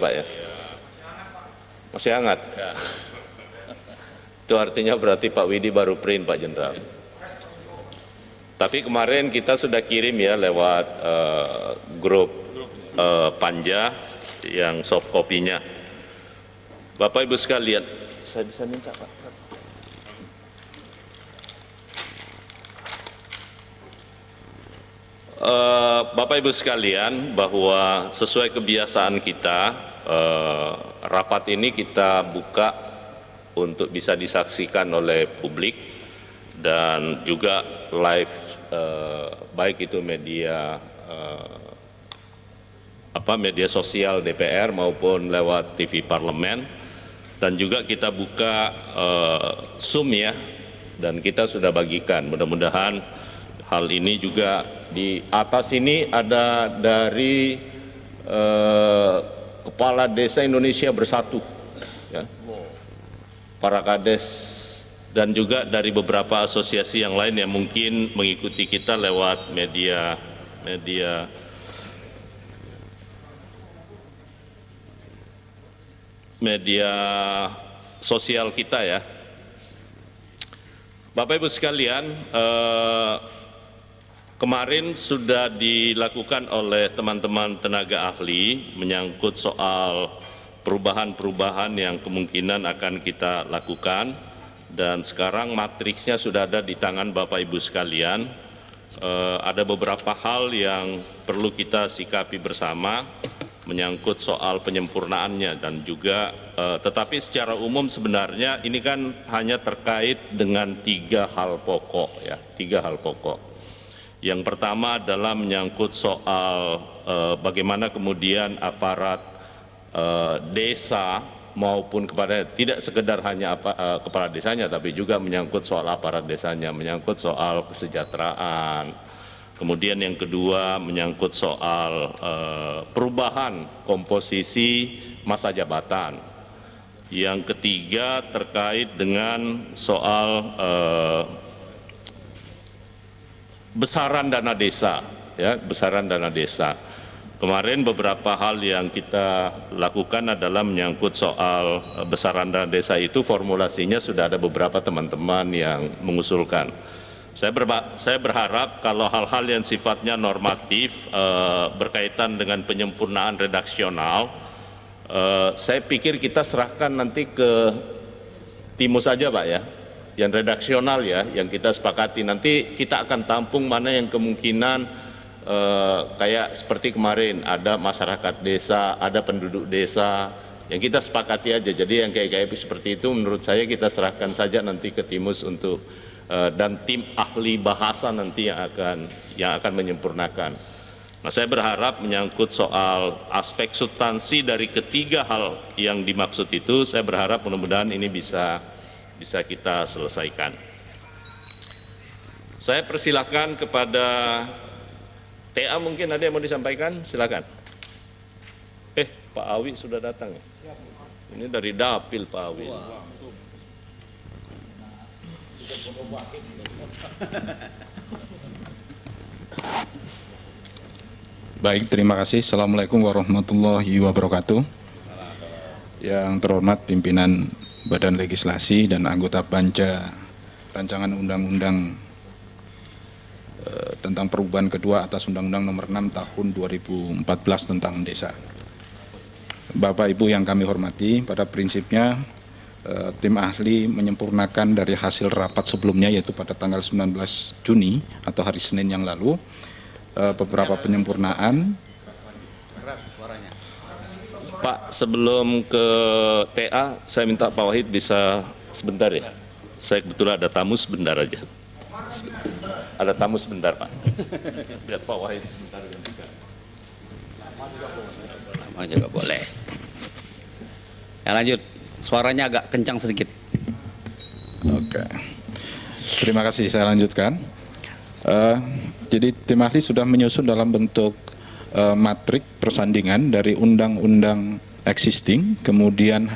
Pak ya? Masih hangat? Ya. Itu artinya berarti Pak Widi baru print Pak Jenderal. Tapi kemarin kita sudah kirim ya lewat grup Panja yang soft copy-nya. Bapak Ibu sekalian, saya bisa minta Pak? Bapak Ibu sekalian, bahwa sesuai kebiasaan kita, rapat ini kita buka untuk bisa disaksikan oleh publik dan juga live, baik itu media media sosial DPR maupun lewat TV Parlemen, dan juga kita buka Zoom ya, dan kita sudah bagikan. Mudah-mudahan hal ini juga di atas ini ada dari Kepala Desa Indonesia Bersatu, ya, para kades, dan juga dari beberapa asosiasi yang lain yang mungkin mengikuti kita lewat media sosial kita ya. Bapak Ibu sekalian, kemarin sudah dilakukan oleh teman-teman tenaga ahli menyangkut soal perubahan-perubahan yang kemungkinan akan kita lakukan, dan sekarang matriksnya sudah ada di tangan Bapak Ibu sekalian. Ada beberapa hal yang perlu kita sikapi bersama menyangkut soal penyempurnaannya, dan juga tetapi secara umum sebenarnya ini kan hanya terkait dengan 3 hal pokok ya, 3 hal pokok. Yang pertama adalah menyangkut soal bagaimana kemudian aparat desa maupun kepada, tidak sekedar hanya kepala desanya, tapi juga menyangkut soal aparat desanya, menyangkut soal kesejahteraan. Kemudian yang kedua menyangkut soal perubahan komposisi masa jabatan. Yang ketiga terkait dengan soal besaran dana desa, ya, besaran dana desa. Kemarin beberapa hal yang kita lakukan adalah menyangkut soal besaran dana desa itu, formulasinya sudah ada beberapa teman-teman yang mengusulkan. Saya berharap kalau hal-hal yang sifatnya normatif berkaitan dengan penyempurnaan redaksional, saya pikir kita serahkan nanti ke Timus saja Pak ya, yang redaksional ya, yang kita sepakati. Nanti kita akan tampung mana yang kemungkinan kayak seperti kemarin ada masyarakat desa, ada penduduk desa, yang kita sepakati aja. Jadi yang kayak seperti itu menurut saya kita serahkan saja nanti ke Timus untuk dan tim ahli bahasa nanti yang akan menyempurnakan. Nah, saya berharap menyangkut soal aspek substansi dari ketiga hal yang dimaksud itu, saya berharap mudah-mudahan ini bisa kita selesaikan. Saya persilakan kepada TA, mungkin ada yang mau disampaikan, silakan. Pak Awi sudah datang ya? Ini dari Dapil Pak Awi. Baik, terima kasih. Assalamualaikum warahmatullahi wabarakatuh. Yang terhormat pimpinan Badan Legislasi dan anggota Panja Rancangan Undang-Undang tentang perubahan kedua atas Undang-Undang Nomor 6 Tahun 2014 tentang Desa. Bapak Ibu yang kami hormati, pada prinsipnya tim ahli menyempurnakan dari hasil rapat sebelumnya, yaitu pada tanggal 19 Juni atau hari Senin yang lalu, beberapa penyempurnaan. Pak, sebelum ke TA, saya minta Pak Wahid bisa sebentar ya. Saya kebetulan ada tamu sebentar aja. Ada tamu sebentar Pak. Biar Pak Wahid sebentar gantikan. Lama juga boleh. Ya, lanjut. Suaranya agak kencang sedikit. Oke. Terima kasih, saya lanjutkan. Jadi tim ahli sudah menyusun dalam bentuk matrik persandingan dari undang-undang existing, kemudian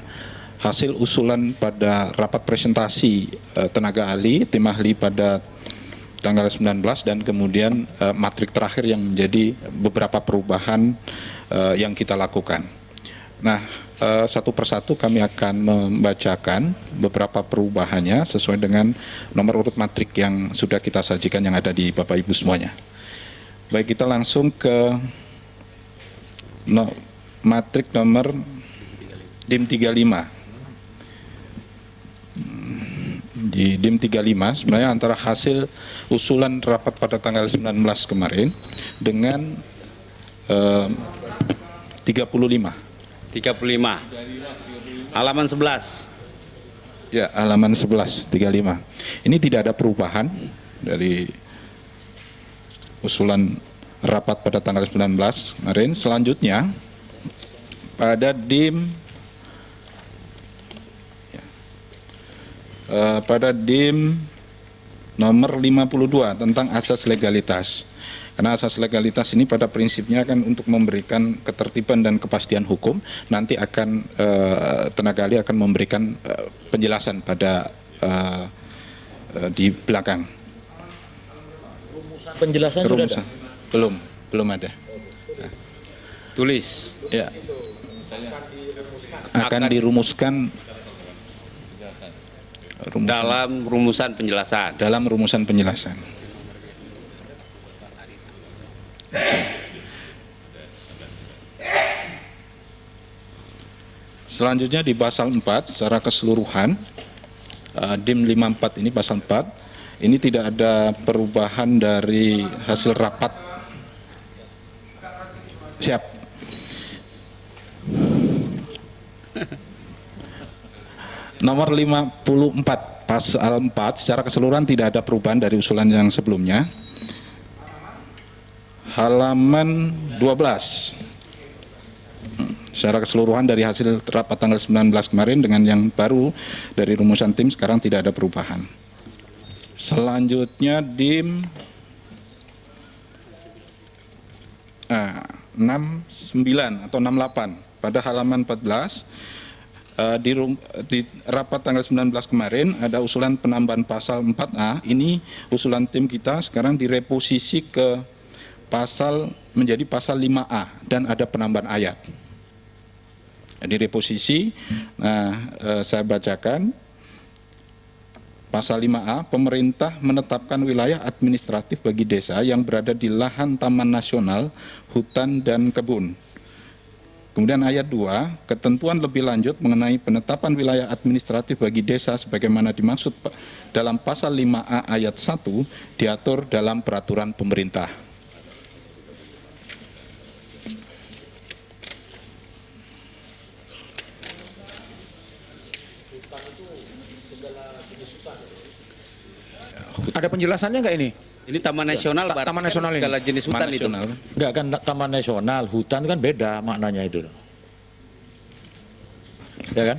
hasil usulan pada rapat presentasi tenaga ahli, tim ahli pada tanggal 19, dan kemudian matrik terakhir yang menjadi beberapa perubahan yang kita lakukan. Nah, satu persatu kami akan membacakan beberapa perubahannya sesuai dengan nomor urut matrik yang sudah kita sajikan yang ada di Bapak Ibu semuanya. Baik, kita langsung ke matrik nomor DIM 35. Di DIM 35 sebenarnya antara hasil usulan rapat pada tanggal 19 kemarin dengan 35. Halaman 11. Ya, halaman 11, 35. Ini tidak ada perubahan dari usulan rapat pada tanggal 19 kemarin. Selanjutnya, pada DIM nomor 52 tentang asas legalitas. Karena asas legalitas ini pada prinsipnya kan untuk memberikan ketertiban dan kepastian hukum, nanti akan tenaga ahli akan memberikan penjelasan pada di belakang. Penjelasan sudah ada? Belum ada. Tulis. Ya. Akan dirumuskan Dalam rumusan penjelasan. dalam rumusan penjelasan. Selanjutnya di pasal 4 secara keseluruhan DIM 54 ini pasal 4 ini tidak ada perubahan dari hasil rapat. Siap. Nomor 54 pasal 4 secara keseluruhan tidak ada perubahan dari usulan yang sebelumnya. Halaman 12. Secara keseluruhan dari hasil rapat tanggal 19 kemarin dengan yang baru dari rumusan tim sekarang tidak ada perubahan. Selanjutnya DIM 69 atau 68 pada halaman 14. Di rapat tanggal 19 kemarin ada usulan penambahan pasal 4A. Ini usulan tim kita sekarang direposisi ke pasal menjadi pasal 5A dan ada penambahan ayat. Di reposisi, saya bacakan pasal 5A, pemerintah menetapkan wilayah administratif bagi desa yang berada di lahan taman nasional, hutan dan kebun. Kemudian ayat 2, ketentuan lebih lanjut mengenai penetapan wilayah administratif bagi desa sebagaimana dimaksud dalam pasal 5A ayat 1 diatur dalam peraturan pemerintah. Ada penjelasannya nggak ini? Ini Taman Nasional, berarti Taman Nasional ini. segala jenis hutan Taman itu. nasional. Nggak kan taman nasional, hutan kan beda maknanya itu. Ya kan?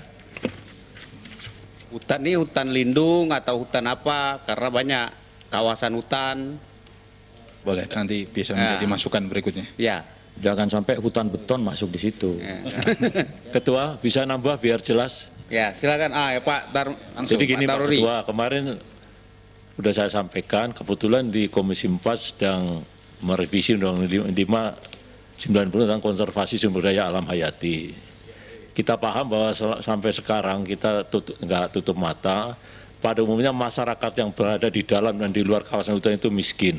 Hutan ini hutan lindung atau hutan apa? Karena banyak kawasan hutan. Boleh, nanti bisa menjadi masukan berikutnya. Ya. Jangan sampai hutan beton masuk di situ. Ya. Ketua bisa nambah biar jelas. Ya, silakan. Ya Pak Jadi gini Pak Pak Taruri. Ketua, kemarin sudah saya sampaikan, kebetulan di Komisi 4 sedang merevisi Undang-Undang 5 90 tentang konservasi sumber daya alam hayati. Kita paham bahwa sampai sekarang kita nggak tutup mata, pada umumnya masyarakat yang berada di dalam dan di luar kawasan hutan itu miskin.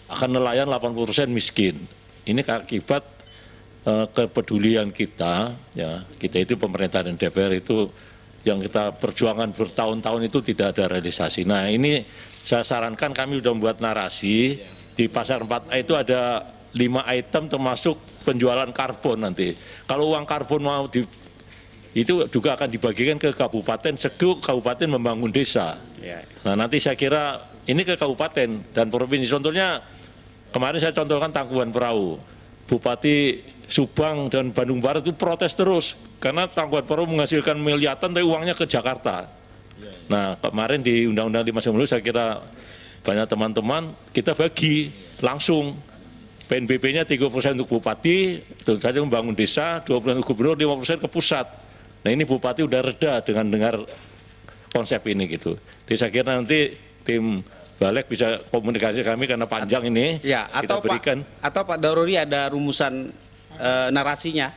Akan nelayan 80% miskin. Ini akibat kepedulian kita, ya kita itu pemerintah dan DPR itu yang kita perjuangan bertahun-tahun itu tidak ada realisasi. Nah ini saya sarankan kami sudah membuat narasi di pasar 4A itu ada 5 item termasuk penjualan karbon nanti. Kalau uang karbon mau itu juga akan dibagikan ke kabupaten, segu kabupaten membangun desa. Nah nanti saya kira ini ke kabupaten dan provinsi. Contohnya kemarin saya contohkan Tangkuban Perahu. Bupati Subang dan Bandung Barat itu protes terus karena Tangkuban Perahu menghasilkan miliaran tapi uangnya ke Jakarta. Nah kemarin di Undang-Undang 5 saya kira banyak teman-teman kita bagi langsung PNBP-nya 3% untuk bupati, tentu saja membangun desa, 20% untuk gubernur, 5% ke pusat. Nah ini bupati udah reda dengan dengar konsep ini gitu. Jadi saya kira nanti tim Balik bisa komunikasi kami karena panjang ini. Ya, kita atau berikan. Pak Daruri ada rumusan narasinya.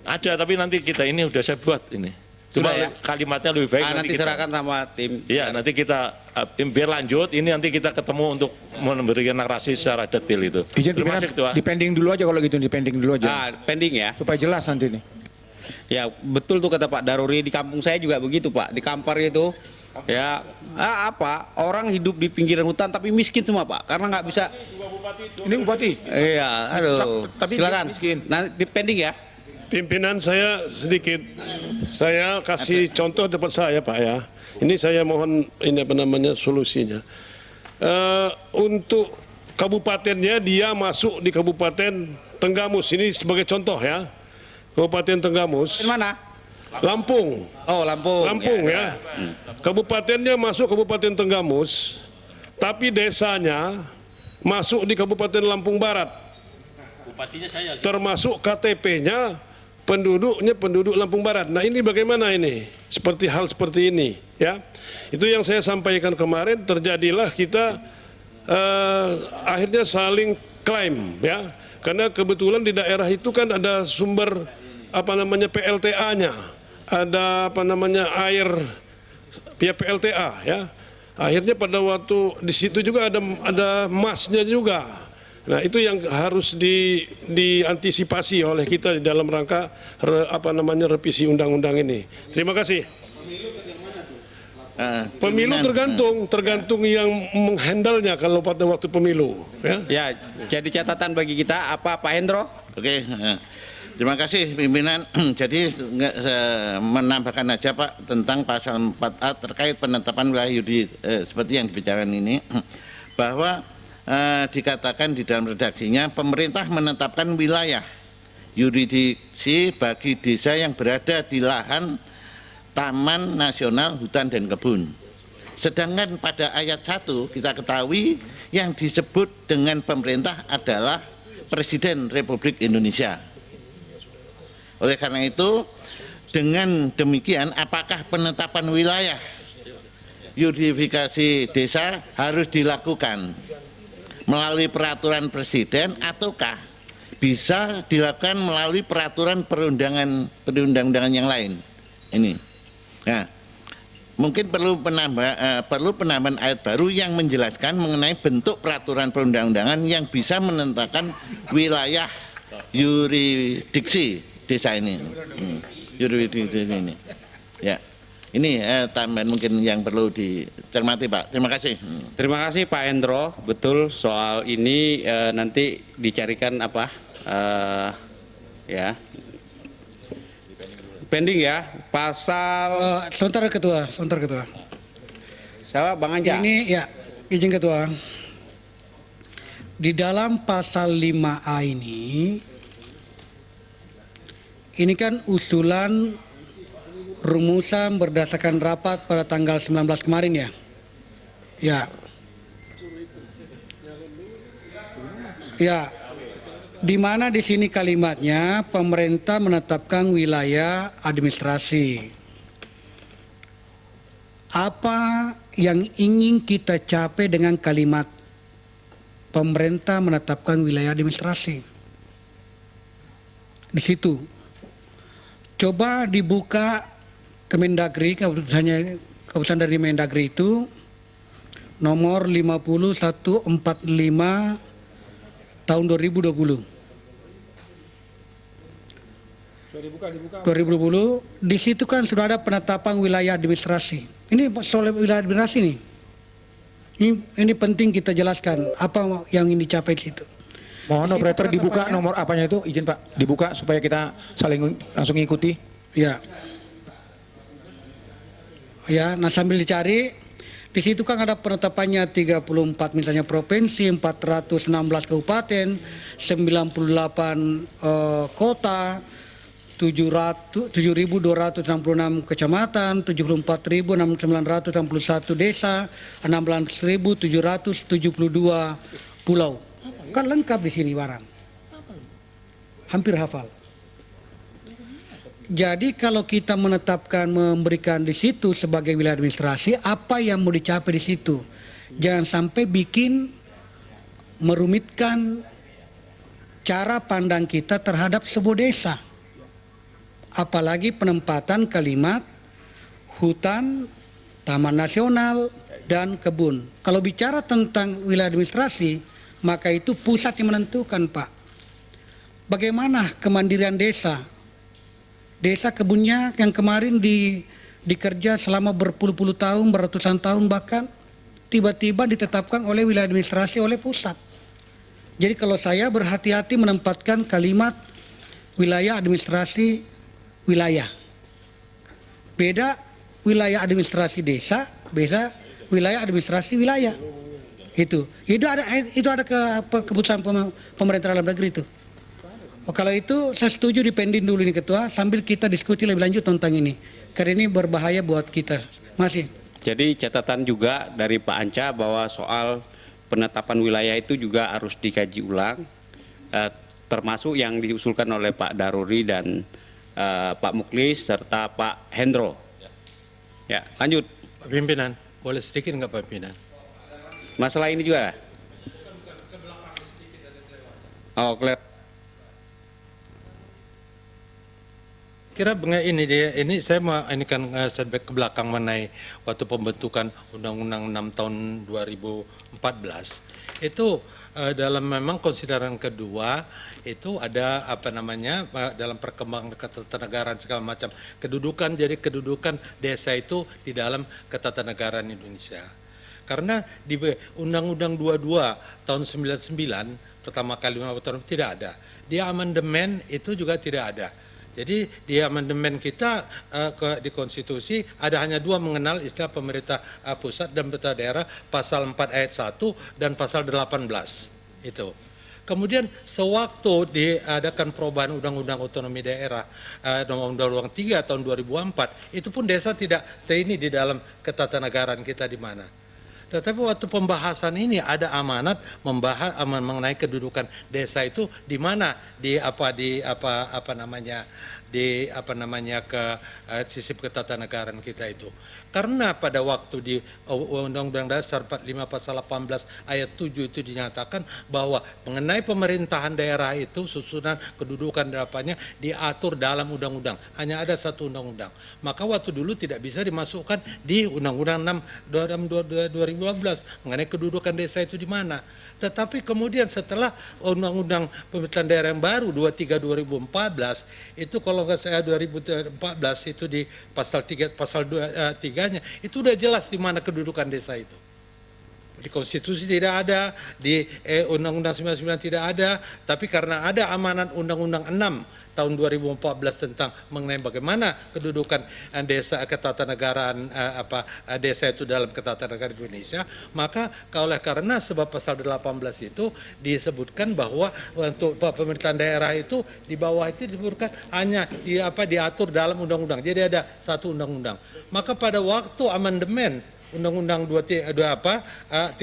Ada, tapi nanti kita ini udah saya buat ini. Cuma Sudah ya? kalimatnya lebih baik Nanti serahkan sama tim. Iya, nanti kita biar lanjut. Ini nanti kita ketemu untuk memberikan narasi secara detail itu. Izin Terima pimpinan, kasih Ketua. dipending dulu aja kalau gitu, dipending dulu aja. Pending ya. Supaya jelas nanti nih. Ya betul tuh kata Pak Daruri, di kampung saya juga begitu Pak, di Kampar itu ya orang hidup di pinggiran hutan tapi miskin semua Pak, karena nggak bisa. Ini bupati. Iya, aduh. Tapi silakan. miskin. Nanti pending ya. Pimpinan saya sedikit, saya kasih contoh dapat saya Pak ya. Ini saya mohon ini apa namanya solusinya. Untuk kabupatennya dia masuk di Kabupaten Tenggamus, ini sebagai contoh ya. Kabupaten Tenggamus. Di mana? Lampung. Oh Lampung. Lampung ya. Kabupatennya masuk Kabupaten Tenggamus, tapi desanya masuk di Kabupaten Lampung Barat. Termasuk KTP-nya penduduknya penduduk Lampung Barat. Nah ini bagaimana ini? Hal seperti ini ya. Itu yang saya sampaikan kemarin, terjadilah kita akhirnya saling klaim ya. Karena kebetulan di daerah itu kan ada sumber PLTA-nya. Ada air via PLTA ya. Akhirnya pada waktu di situ juga ada emasnya juga. Nah itu yang harus diantisipasi oleh kita di dalam rangka revisi undang-undang ini. Terima kasih. Pemilu tergantung yang menghandle-nya kalau pada waktu pemilu. Ya, jadi catatan bagi kita apa Pak Hendro? Oke, terima kasih pimpinan. Jadi menambahkan aja Pak tentang pasal 4A terkait penetapan wilayah judi seperti yang dibicarakan ini, bahwa dikatakan di dalam redaksinya pemerintah menetapkan wilayah yurisdiksi bagi desa yang berada di lahan Taman Nasional Hutan dan Kebun. Sedangkan pada ayat 1 kita ketahui yang disebut dengan pemerintah adalah Presiden Republik Indonesia. Oleh karena itu, dengan demikian apakah penetapan wilayah yurisdiksi desa harus dilakukan melalui peraturan presiden ataukah bisa dilakukan melalui peraturan perundang-undangan yang lain? Ini. Nah, mungkin perlu penambahan ayat baru yang menjelaskan mengenai bentuk peraturan perundang-undangan yang bisa menentukan wilayah yurisdiksi desa ini. Yurisdiksi ini. Ya. Ini tambahan mungkin yang perlu dicermati Pak. Terima kasih. Terima kasih Pak Hendro. Betul, soal ini nanti dicarikan ya. Pending ya, pasal Sebentar Ketua. siapa Bang Anja? Ini ya, izin Ketua. Di dalam pasal 5A ini kan usulan rumusan berdasarkan rapat pada tanggal 19 kemarin ya. Ya. Ya. Di mana di sini kalimatnya pemerintah menetapkan wilayah administrasi. Apa yang ingin kita capai dengan kalimat pemerintah menetapkan wilayah administrasi? Di situ. Coba dibuka Kemendagri, keputusan dari Mendagri itu nomor 50145 tahun 2020. 2020 di situ kan sudah ada penetapan wilayah administrasi. Ini soal wilayah administrasi nih. Ini penting kita jelaskan apa yang ingin dicapai di situ. Mohon operator dibuka nomor apanya itu, izin Pak, dibuka supaya kita saling langsung ikuti. Ya. Ya, nah sambil dicari, di situ kan ada penetapannya 34 misalnya provinsi, 416 kabupaten, 98 kota, 7.266 kecamatan, 74.961 desa, 16.772 pulau. Kan lengkap di sini barang. Hampir hafal. Jadi kalau kita menetapkan memberikan di situ sebagai wilayah administrasi, apa yang mau dicapai di situ? Jangan sampai bikin merumitkan cara pandang kita terhadap sebuah desa. Apalagi penempatan kalimat hutan, taman nasional, dan kebun. Kalau bicara tentang wilayah administrasi, maka itu pusat yang menentukan, Pak. Bagaimana kemandirian desa? Desa kebunnya yang kemarin dikerja selama berpuluh-puluh tahun, beratusan tahun bahkan, tiba-tiba ditetapkan oleh wilayah administrasi oleh pusat. Jadi kalau saya berhati-hati menempatkan kalimat wilayah administrasi wilayah. Beda wilayah administrasi desa, beda wilayah administrasi wilayah. Itu ada keputusan pemerintah dalam negeri itu. Oh, kalau itu saya setuju dipending dulu ini Ketua sambil kita diskusi lebih lanjut tentang ini. Karena ini berbahaya buat kita. Masih. Jadi catatan juga dari Pak Anca bahwa soal penetapan wilayah itu juga harus dikaji ulang, termasuk yang diusulkan oleh Pak Daruri dan Pak Muklis serta Pak Hendro. Ya, lanjut. Pak Pimpinan, boleh sedikit nggak Pak Pimpinan? Masalah ini juga. Oh, Kira ini dia, ini saya mau ini kan setback ke belakang mengenai waktu pembentukan Undang-Undang 6 tahun 2014 itu dalam memang konsideran kedua itu ada apa namanya dalam perkembangan ketatanegaraan segala macam kedudukan, jadi kedudukan desa itu di dalam ketatanegaraan Indonesia. Karena di Undang-Undang 22 tahun 99 pertama kali tidak ada. Di amandemen itu juga tidak ada. Jadi di amandemen kita di konstitusi ada hanya dua mengenal istilah pemerintah pusat dan pemerintah daerah, pasal 4 ayat 1 dan pasal 18 itu. Kemudian sewaktu diadakan perubahan Undang-Undang Otonomi Daerah Undang-Undang 3 tahun 2004 itu pun desa tidak ini di dalam ketatanegaraan kita di mana. Tetapi waktu pembahasan ini ada amanat membahas mengenai kedudukan desa itu di mana di sistem ketatanegaraan kita itu. Karena pada waktu di Undang-Undang Dasar 45 pasal 18 ayat 7 itu dinyatakan bahwa mengenai pemerintahan daerah itu susunan kedudukan dapatnya diatur dalam undang-undang. Hanya ada satu undang-undang. Maka waktu dulu tidak bisa dimasukkan di Undang-Undang 6 2012 mengenai kedudukan desa itu di mana. Tetapi kemudian setelah Undang-Undang Pemerintahan Daerah yang baru 23 2014 itu kalau nggak saya 2014 itu di pasal 3-nya itu udah jelas di mana kedudukan desa itu. Di konstitusi tidak ada, di Undang-Undang 99 tidak ada, tapi karena ada amanat Undang-Undang 6 tahun 2014 tentang mengenai bagaimana kedudukan desa ketatanegaraan desa itu dalam ketatanegaraan Indonesia, maka oleh karena sebab pasal 18 itu disebutkan bahwa untuk pemerintahan daerah itu di bawah itu disebutkan hanya diatur dalam undang-undang. Jadi ada satu undang-undang. Maka pada waktu amandemen Undang-Undang 32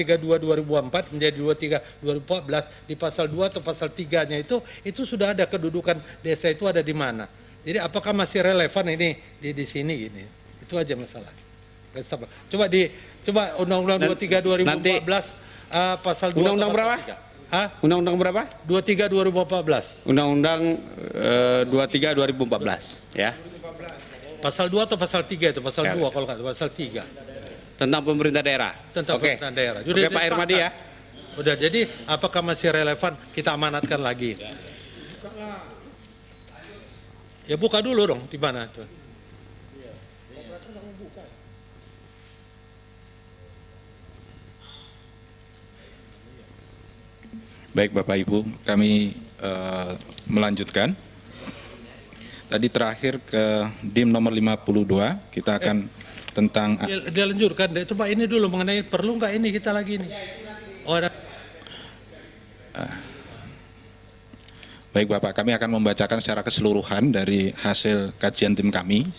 2004 menjadi 23 2014 di pasal 2 atau pasal 3-nya itu sudah ada kedudukan desa itu ada di mana. Jadi apakah masih relevan ini di sini gini. Itu aja masalah. Coba Undang-Undang 23 2014 pasal 2 Undang-Undang berapa? Undang-Undang berapa? 23 2014. Undang-Undang 23 2014 ya. Pasal 2 atau pasal 3 itu? Pasal 2 kalau nggak pasal 3. Tentang pemerintah daerah. Tentang pemerintah daerah. Oke, Pak Hermadi ya. Udah, jadi apakah masih relevan kita amanatkan lagi? Ya buka dulu dong, di mana tuh? Baik Bapak Ibu, kami melanjutkan. Tadi terakhir ke DIM nomor 52, kita akan tentang dia lanjutkan. Coba ini dulu mengenai perlu nggak ini kita lagi ini. Oh, ada. Baik Bapak, kami akan membacakan secara keseluruhan dari hasil kajian tim kami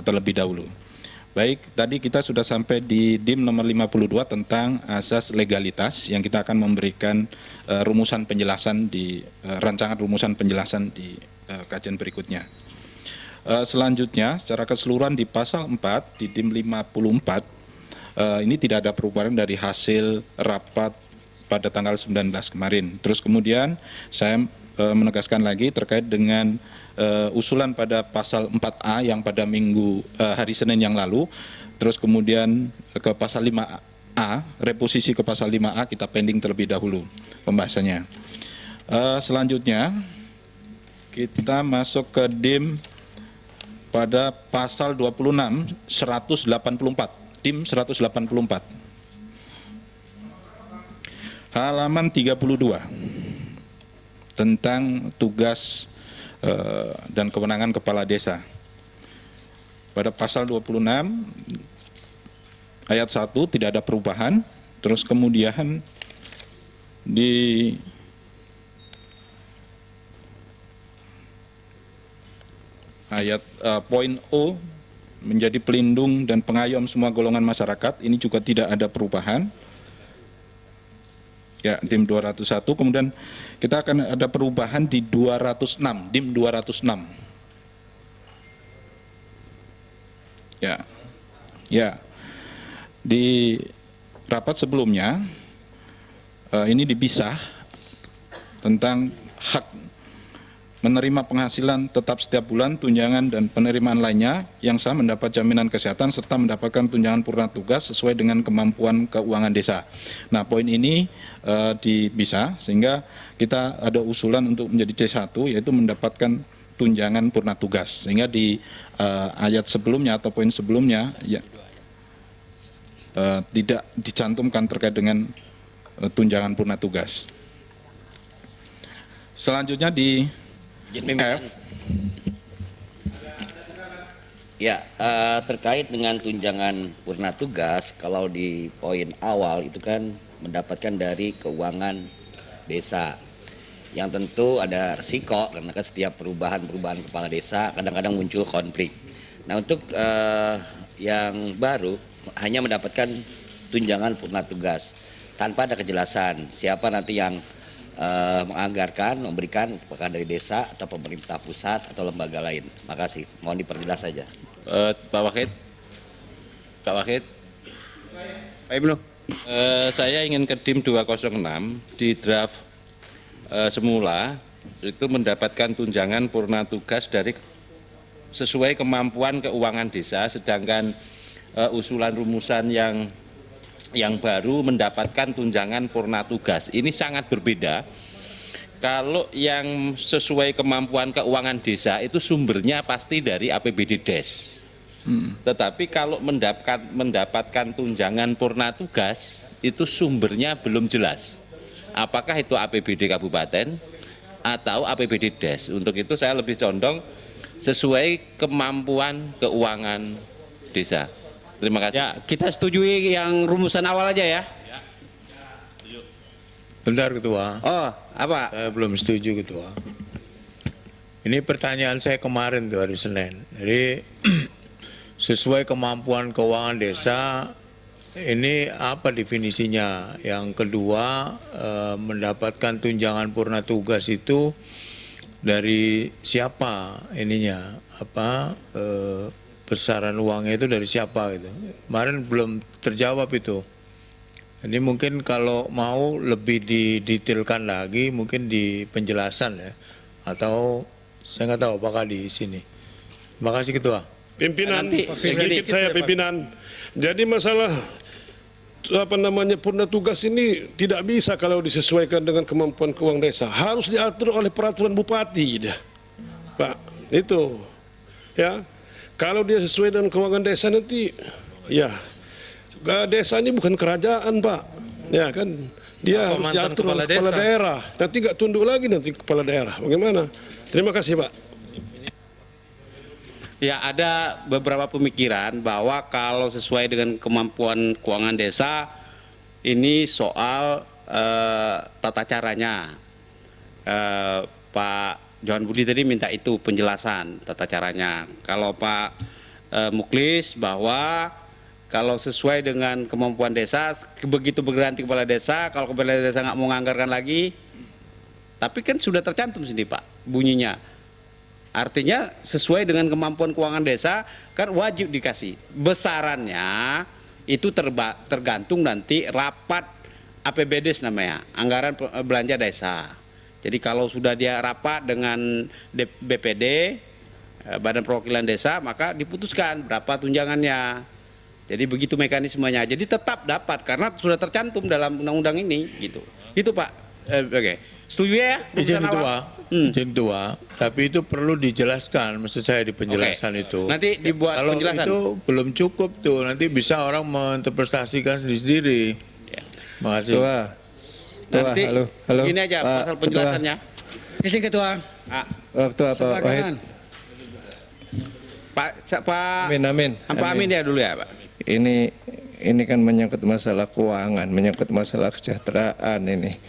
terlebih dahulu. Baik, tadi kita sudah sampai di DIM nomor 52 tentang asas legalitas yang kita akan memberikan rumusan penjelasan di rancangan rumusan penjelasan di kajian berikutnya. Selanjutnya secara keseluruhan di pasal 4 di DIM 54 ini tidak ada perubahan dari hasil rapat pada tanggal 19 kemarin. Terus kemudian saya menegaskan lagi terkait dengan usulan pada pasal 4A yang pada hari Senin yang lalu, terus kemudian ke pasal 5A, reposisi ke pasal 5A kita pending terlebih dahulu pembahasannya. Selanjutnya kita masuk ke DIM pada pasal 26 184, DIM 184. Halaman 32 tentang tugas dan kewenangan kepala desa. Pada pasal 26 ayat 1 tidak ada perubahan, terus kemudian di ayat poin O menjadi pelindung dan pengayom semua golongan masyarakat, ini juga tidak ada perubahan. Ya, DIM 201, kemudian kita akan ada perubahan di 206, DIM 206. Ya, di rapat sebelumnya ini dipisah tentang hak menerima penghasilan tetap setiap bulan, tunjangan dan penerimaan lainnya yang sah mendapat jaminan kesehatan serta mendapatkan tunjangan purna tugas sesuai dengan kemampuan keuangan desa. Nah, poin ini dipisah sehingga kita ada usulan untuk menjadi C1 yaitu mendapatkan tunjangan purna tugas. Sehingga di ayat sebelumnya atau poin sebelumnya ya tidak dicantumkan terkait dengan tunjangan purna tugas. Selanjutnya di F. Ya, terkait dengan tunjangan purna tugas, kalau di poin awal itu kan mendapatkan dari keuangan desa, yang tentu ada resiko karena kan setiap perubahan kepala desa kadang-kadang muncul konflik. Nah, untuk yang baru hanya mendapatkan tunjangan purna tugas tanpa ada kejelasan siapa nanti yang menganggarkan, memberikan apakah dari desa atau pemerintah pusat atau lembaga lain. Makasih, mohon diperjelas saja. Pak Wakid. Pak Ibnu. Saya ingin ke DIM 206 di draft semula itu mendapatkan tunjangan purna tugas dari sesuai kemampuan keuangan desa, sedangkan usulan rumusan yang baru mendapatkan tunjangan purna tugas. Ini sangat berbeda. Kalau yang sesuai kemampuan keuangan desa itu sumbernya pasti dari APBD Des. Tetapi kalau mendapatkan tunjangan purna tugas itu sumbernya belum jelas. Apakah itu APBD Kabupaten atau APBD Des? Untuk itu saya lebih condong sesuai kemampuan keuangan desa. Terima kasih. Ya, kita setujui yang rumusan awal aja ya. Bentar Ketua. Oh, apa? Saya belum setuju Ketua. Ini pertanyaan saya kemarin tuh hari Senin. Jadi sesuai kemampuan keuangan desa, ini apa definisinya? Yang kedua, mendapatkan tunjangan purna tugas itu dari siapa ininya? Besaran uangnya itu dari siapa gitu. Kemarin belum terjawab itu. Ini mungkin kalau mau lebih didetailkan lagi mungkin di penjelasan ya. Atau saya nggak tahu apakah di sini. Terima kasih Ketua. Pimpinan, sedikit saya pimpinan. Jadi masalah purna tugas ini tidak bisa kalau disesuaikan dengan kemampuan keuangan desa. Harus diatur oleh peraturan bupati dah. Pak, itu. Ya. Kalau dia sesuai dengan keuangan desa nanti, ya, desa ini bukan kerajaan Pak, ya kan, dia harus diatur oleh kepala daerah, nanti nggak tunduk lagi nanti kepala daerah, bagaimana? Terima kasih Pak. Ya, ada beberapa pemikiran bahwa kalau sesuai dengan kemampuan keuangan desa, ini soal tata caranya. Pak Johan Budi tadi minta itu penjelasan tata caranya. Kalau Pak Muklis bahwa kalau sesuai dengan kemampuan desa, begitu berganti kepala desa, kalau kepala desa nggak mau menganggarkan lagi, tapi kan sudah tercantum sini Pak bunyinya. Artinya sesuai dengan kemampuan keuangan desa kan wajib dikasih. Besarannya itu tergantung nanti rapat APBDes namanya, anggaran belanja desa. Jadi kalau sudah dia rapat dengan BPD, Badan Perwakilan Desa, maka diputuskan berapa tunjangannya. Jadi begitu mekanismenya. Jadi tetap dapat karena sudah tercantum dalam undang-undang ini gitu. Itu Pak. Oke. Setuju ya? Izin tua, tapi itu perlu dijelaskan, maksud saya di penjelasan itu. Nanti dibuat kalau penjelasan. Itu belum cukup tuh, nanti bisa orang menginterpretasikan sendiri. Ya. Makasih. Nanti halo. gini aja Pak pasal penjelasannya. Izin Ketua. Ketua Pak Wahid. Pak Amin. Pak Amin ya dulu ya Pak. Ini kan menyangkut masalah keuangan, menyangkut masalah kesejahteraan ini.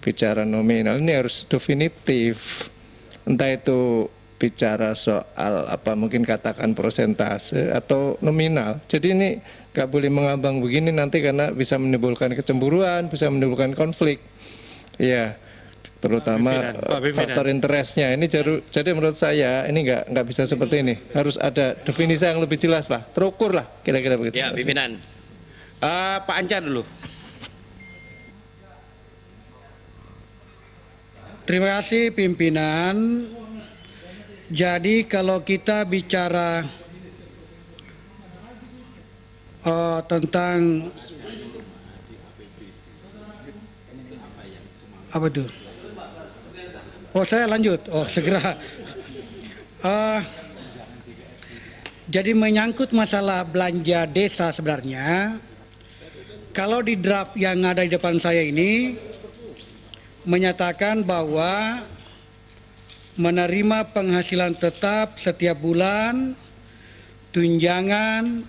Bicara nominal ini harus definitif. Entah itu bicara soal apa mungkin katakan persentase atau nominal. Jadi ini nggak boleh mengambang begini nanti karena bisa menimbulkan kecemburuan, bisa menimbulkan konflik. Ya, terutama faktor interestnya ini jadi menurut saya ini nggak bisa seperti ini. Harus ada definisi yang lebih jelas lah, terukur lah kira-kira begitu. Ya pimpinan. Pak Anca dulu. Terima kasih pimpinan. Jadi kalau kita bicara tentang apa itu? Oh saya lanjut. Oh segera. Jadi menyangkut masalah belanja desa sebenarnya, kalau di draft yang ada di depan saya ini menyatakan bahwa menerima penghasilan tetap setiap bulan, tunjangan,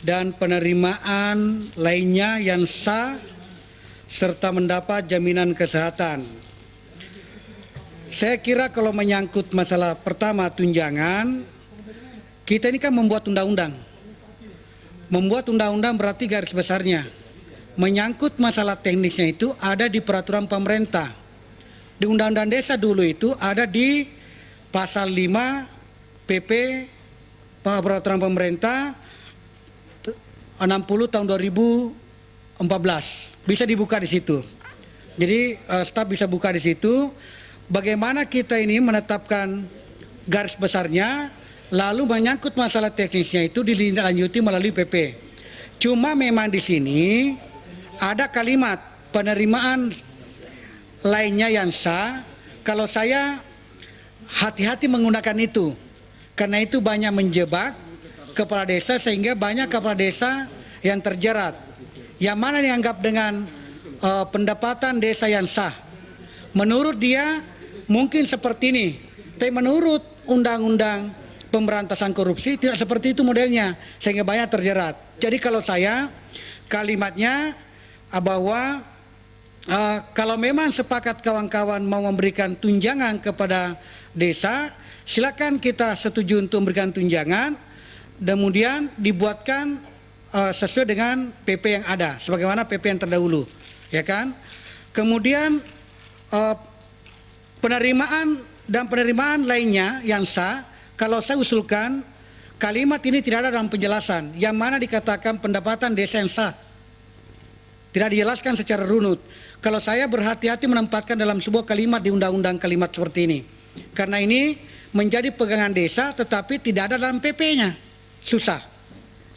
dan penerimaan lainnya yang sah, serta mendapat jaminan kesehatan. Saya kira kalau menyangkut masalah pertama tunjangan, kita ini kan membuat undang-undang. Membuat undang-undang berarti garis besarnya. Menyangkut masalah teknisnya itu ada di peraturan pemerintah. Di Undang-Undang Desa dulu itu ada di pasal 5 PP peraturan pemerintah 60 tahun 2014. Bisa dibuka di situ. Jadi staf bisa buka di situ. Bagaimana kita ini menetapkan garis besarnya, lalu menyangkut masalah teknisnya itu dilanjuti melalui PP. Cuma memang di sini ada kalimat penerimaan lainnya yang sah. Kalau saya hati-hati menggunakan itu, karena itu banyak menjebak kepala desa sehingga banyak kepala desa yang terjerat. Yang mana dianggap dengan pendapatan desa yang sah. Menurut dia mungkin seperti ini, tapi menurut Undang-Undang Pemberantasan Korupsi tidak seperti itu modelnya, sehingga banyak terjerat. Jadi kalau saya kalimatnya bahwa kalau memang sepakat kawan-kawan mau memberikan tunjangan kepada desa, silakan kita setuju untuk memberikan tunjangan, kemudian dibuatkan sesuai dengan PP yang ada, sebagaimana PP yang terdahulu, ya kan? Kemudian penerimaan dan penerimaan lainnya yang sah, kalau saya usulkan kalimat ini tidak ada dalam penjelasan, yang mana dikatakan pendapatan desa yang sah. Tidak dijelaskan secara runut. Kalau saya berhati-hati menempatkan dalam sebuah kalimat di undang-undang kalimat seperti ini. Karena ini menjadi pegangan desa tetapi tidak ada dalam PP-nya. Susah.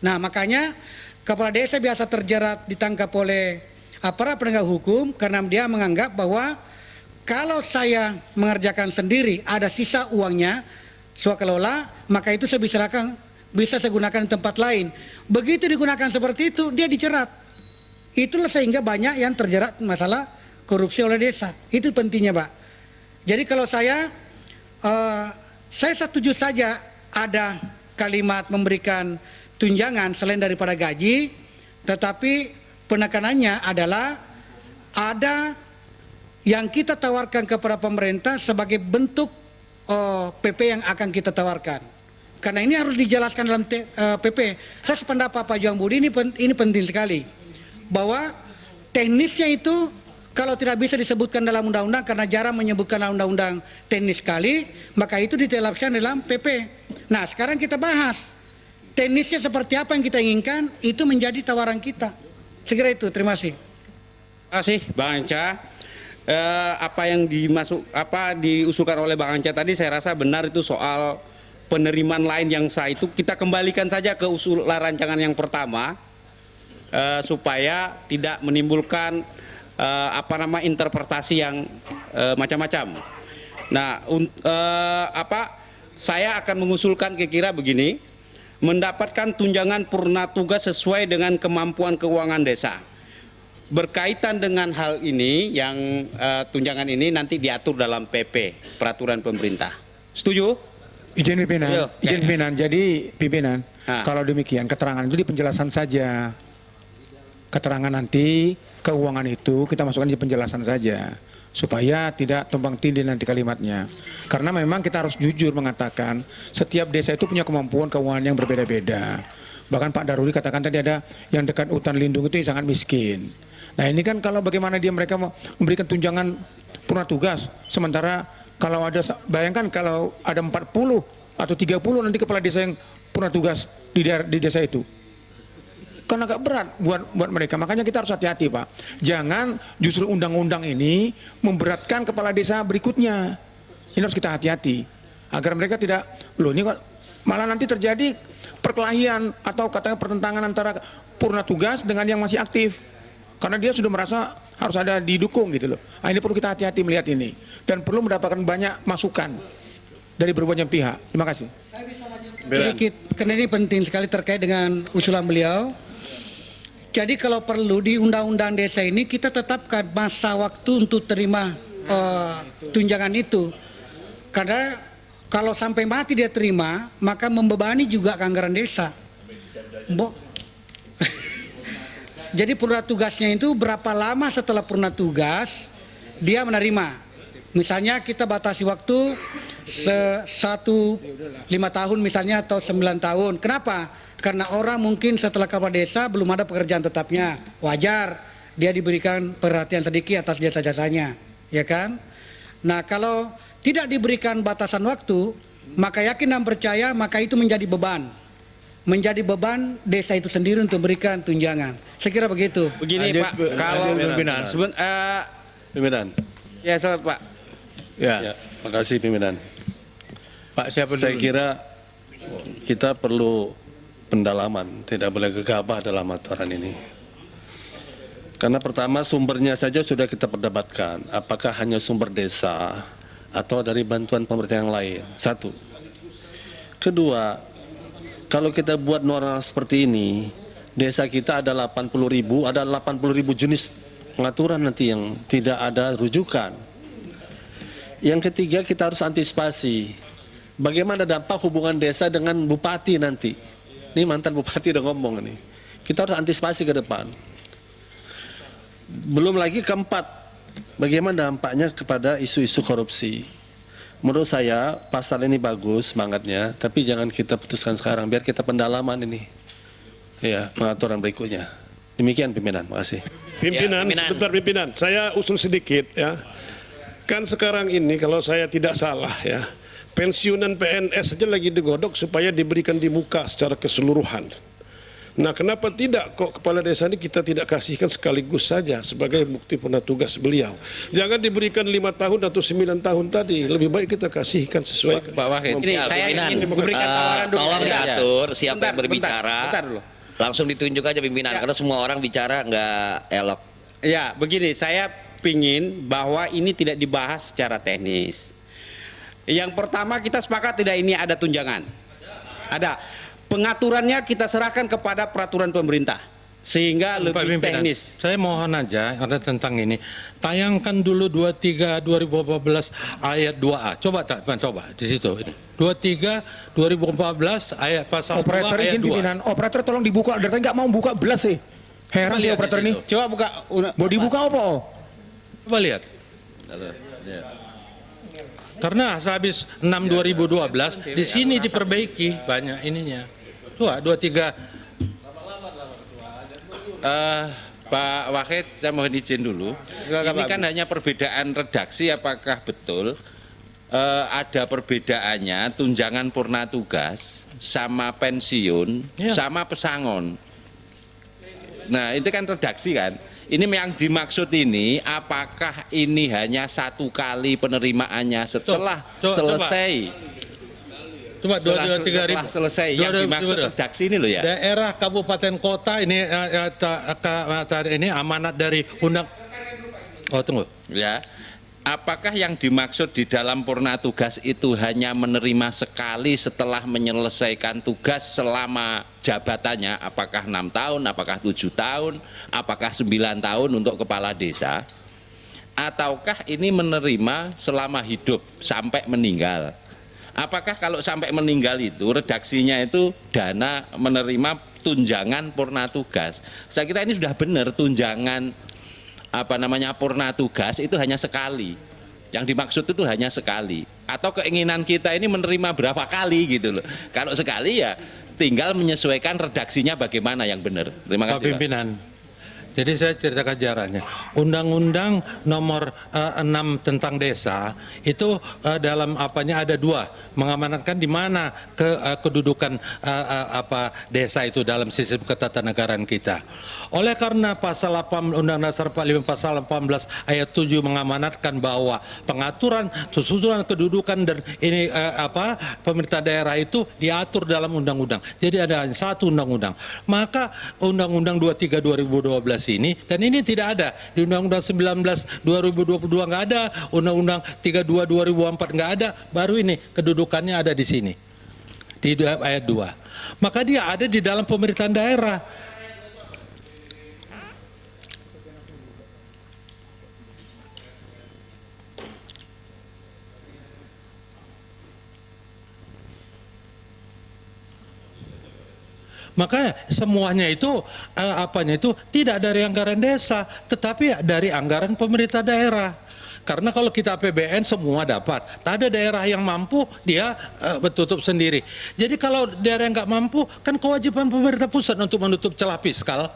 Nah makanya kepala desa biasa terjerat ditangkap oleh aparat penegak hukum karena dia menganggap bahwa kalau saya mengerjakan sendiri ada sisa uangnya swakelola, maka itu saya bisa saya gunakan di tempat lain. Begitu digunakan seperti itu dia dicerat. Itulah sehingga banyak yang terjerat masalah korupsi oleh desa. Itu pentingnya Pak. Jadi kalau saya setuju saja ada kalimat memberikan tunjangan selain daripada gaji, tetapi penekanannya adalah ada yang kita tawarkan kepada pemerintah sebagai bentuk PP yang akan kita tawarkan. Karena ini harus dijelaskan dalam PP. Saya sependapat Pak Juang Budi ini penting sekali. Bahwa teknisnya itu kalau tidak bisa disebutkan dalam undang-undang karena jarang menyebutkan dalam undang-undang teknis sekali, maka itu diterapkan dalam PP. Nah sekarang kita bahas teknisnya seperti apa yang kita inginkan, itu menjadi tawaran kita. Segera itu, terima kasih. kasih Bang Anca. Apa yang diusulkan oleh Bang Anca tadi saya rasa benar, itu soal penerimaan lain yang sah itu kita kembalikan saja ke usul rancangan yang pertama, supaya tidak menimbulkan interpretasi yang macam-macam. Nah, saya akan mengusulkan kira-kira begini, mendapatkan tunjangan purna tugas sesuai dengan kemampuan keuangan desa. Berkaitan dengan hal ini, yang tunjangan ini nanti diatur dalam PP, peraturan pemerintah. Setuju? Izin pimpinan, Ayo, izin pimpinan. Jadi pimpinan, Nah. kalau demikian keterangan itu di penjelasan saja. Keterangan nanti keuangan itu kita masukkan di penjelasan saja, supaya tidak tumpang tindih nanti kalimatnya. Karena memang kita harus jujur mengatakan setiap desa itu punya kemampuan keuangan yang berbeda-beda. Bahkan Pak Daruri katakan tadi ada yang dekat hutan lindung itu yang sangat miskin. Nah ini kan kalau bagaimana mereka memberikan tunjangan purna tugas, sementara kalau ada, bayangkan kalau ada 40 atau 30 nanti kepala desa yang purna tugas di desa itu. Kan agak berat buat mereka. Makanya kita harus hati-hati, Pak. Jangan justru undang-undang ini memberatkan kepala desa berikutnya. Ini harus kita hati-hati agar mereka tidak, loh ini kok malah nanti terjadi perkelahian atau katanya pertentangan antara purna tugas dengan yang masih aktif. Karena dia sudah merasa harus ada didukung gitu loh. Nah, ini perlu kita hati-hati melihat ini dan perlu mendapatkan banyak masukan dari berbagai pihak. Terima kasih. Sedikit, karena ini penting sekali terkait dengan usulan beliau. Jadi kalau perlu di undang-undang desa ini kita tetapkan masa waktu untuk terima tunjangan itu. Karena kalau sampai mati dia terima, maka membebani juga ke anggaran desa. Jadi purna tugasnya itu berapa lama setelah purna tugas dia menerima. Misalnya kita batasi waktu 5 tahun misalnya atau 9 tahun. Kenapa? Karena orang mungkin setelah kepala desa belum ada pekerjaan tetapnya. Wajar dia diberikan perhatian sedikit atas jasa-jasanya, ya kan? Nah, kalau tidak diberikan batasan waktu, maka yakin dan percaya maka itu menjadi beban. Menjadi beban desa itu sendiri untuk memberikan tunjangan. Saya kira begitu. Begini Pak, kalau pimpinan. Pimpinan. Ya, selamat Pak. Ya, Makasih pimpinan. Pak siapa Saya dulu? kira kita perlu pendalaman, tidak boleh gegabah dalam aturan ini. Karena pertama sumbernya saja sudah kita perdebatkan, apakah hanya sumber desa atau dari bantuan pemerintah yang lain. Satu. Kedua, kalau kita buat norma seperti ini, desa kita ada 80.000, ada 80.000 jenis pengaturan nanti yang tidak ada rujukan. Yang ketiga, kita harus antisipasi bagaimana dampak hubungan desa dengan bupati nanti. Ini mantan bupati udah ngomong nih. Kita harus antisipasi ke depan. Belum lagi keempat, bagaimana dampaknya kepada isu-isu korupsi. Menurut saya pasal ini bagus semangatnya, tapi jangan kita putuskan sekarang, biar kita pendalaman ini. Ya, pengaturan berikutnya. Demikian pimpinan, makasih. Pimpinan, sebentar pimpinan, saya usul sedikit ya. Kan sekarang ini kalau saya tidak salah ya, pensiunan PNS saja lagi digodok supaya diberikan di muka secara keseluruhan. Nah, kenapa tidak kok kepala desa ini kita tidak kasihkan sekaligus saja sebagai bukti purna tugas beliau? Jangan diberikan 5 tahun atau 9 tahun tadi. Lebih baik kita kasihkan sesuai. Pak Wahid, Ini saya ingin memberikan tawaran dulu. tolong Ya. diatur siapa yang Bentar, berbicara. bentar dulu. Langsung ditunjuk aja pimpinan, karena semua orang bicara nggak elok. Ya, begini, saya pingin bahwa ini tidak dibahas secara teknis. Yang pertama kita sepakat tidak ini ada tunjangan. Ada. Pengaturannya kita serahkan kepada peraturan pemerintah. Sehingga Pak lebih pimpinan, teknis. saya mohon aja ada tentang ini. Tayangkan dulu 23 2014 ayat 2A. Coba di situ ini. 23 2014 ayat pasal 2 Operator ayat izin 2. pimpinan, operator tolong dibuka. Dari tadi nggak mau buka belas sih. Heran sih Lihat operator di ini. situ. Coba buka. Mau dibuka apa? Coba lihat. Karena habis 6 2012 di sini diperbaiki banyak ininya. Tuh 23. Pak Wahid, saya mohon izin dulu. Ini kan hanya perbedaan redaksi, apakah betul ada perbedaannya tunjangan purna tugas sama pensiun sama pesangon. Nah, itu kan redaksi kan. Ini yang dimaksud ini, apakah ini hanya satu kali penerimaannya setelah selesai? Cuma 223.000 setelah selesai yang dimaksud redaksi ini loh ya. Daerah kabupaten kota ini ini amanat dari undang. Oh tunggu. Ya. Apakah yang dimaksud di dalam purna tugas itu hanya menerima sekali setelah menyelesaikan tugas selama jabatannya, apakah 6 tahun, apakah 7 tahun, apakah 9 tahun untuk kepala desa, ataukah ini menerima selama hidup sampai meninggal? Apakah kalau sampai meninggal itu redaksinya itu dana menerima tunjangan purna tugas? Saya kira ini sudah benar, tunjangan purna tugas itu hanya sekali. Yang dimaksud itu hanya sekali. Atau keinginan kita ini menerima berapa kali gitu loh. Kalau sekali ya tinggal menyesuaikan redaksinya bagaimana yang benar. Terima kasih Pak Pimpinan. Jadi saya ceritakan jaraknya. Undang-Undang nomor 6 tentang desa itu dalam apanya ada 2, mengamanatkan di mana kedudukan desa itu dalam sistem ketatanegaraan kita. Oleh karena pasal 8 Undang Dasar 45 pasal 18 ayat 7 mengamanatkan bahwa pengaturan susunan kedudukan dan ini pemerintah daerah itu diatur dalam undang-undang. Jadi ada hanya satu undang-undang. Maka Undang-Undang 23 2012 ini, dan ini tidak ada di Undang-Undang 19 2022 nggak ada, Undang-Undang 32 2004 nggak ada, baru ini kedudukannya ada di sini di ayat 2. Maka dia ada di dalam pemerintahan daerah. Makanya semuanya itu tidak dari anggaran desa, tetapi dari anggaran pemerintah daerah. Karena kalau kita APBN semua dapat, tak ada daerah yang mampu dia bertutup sendiri. Jadi kalau daerah yang nggak mampu, kan kewajiban pemerintah pusat untuk menutup celah fiskal.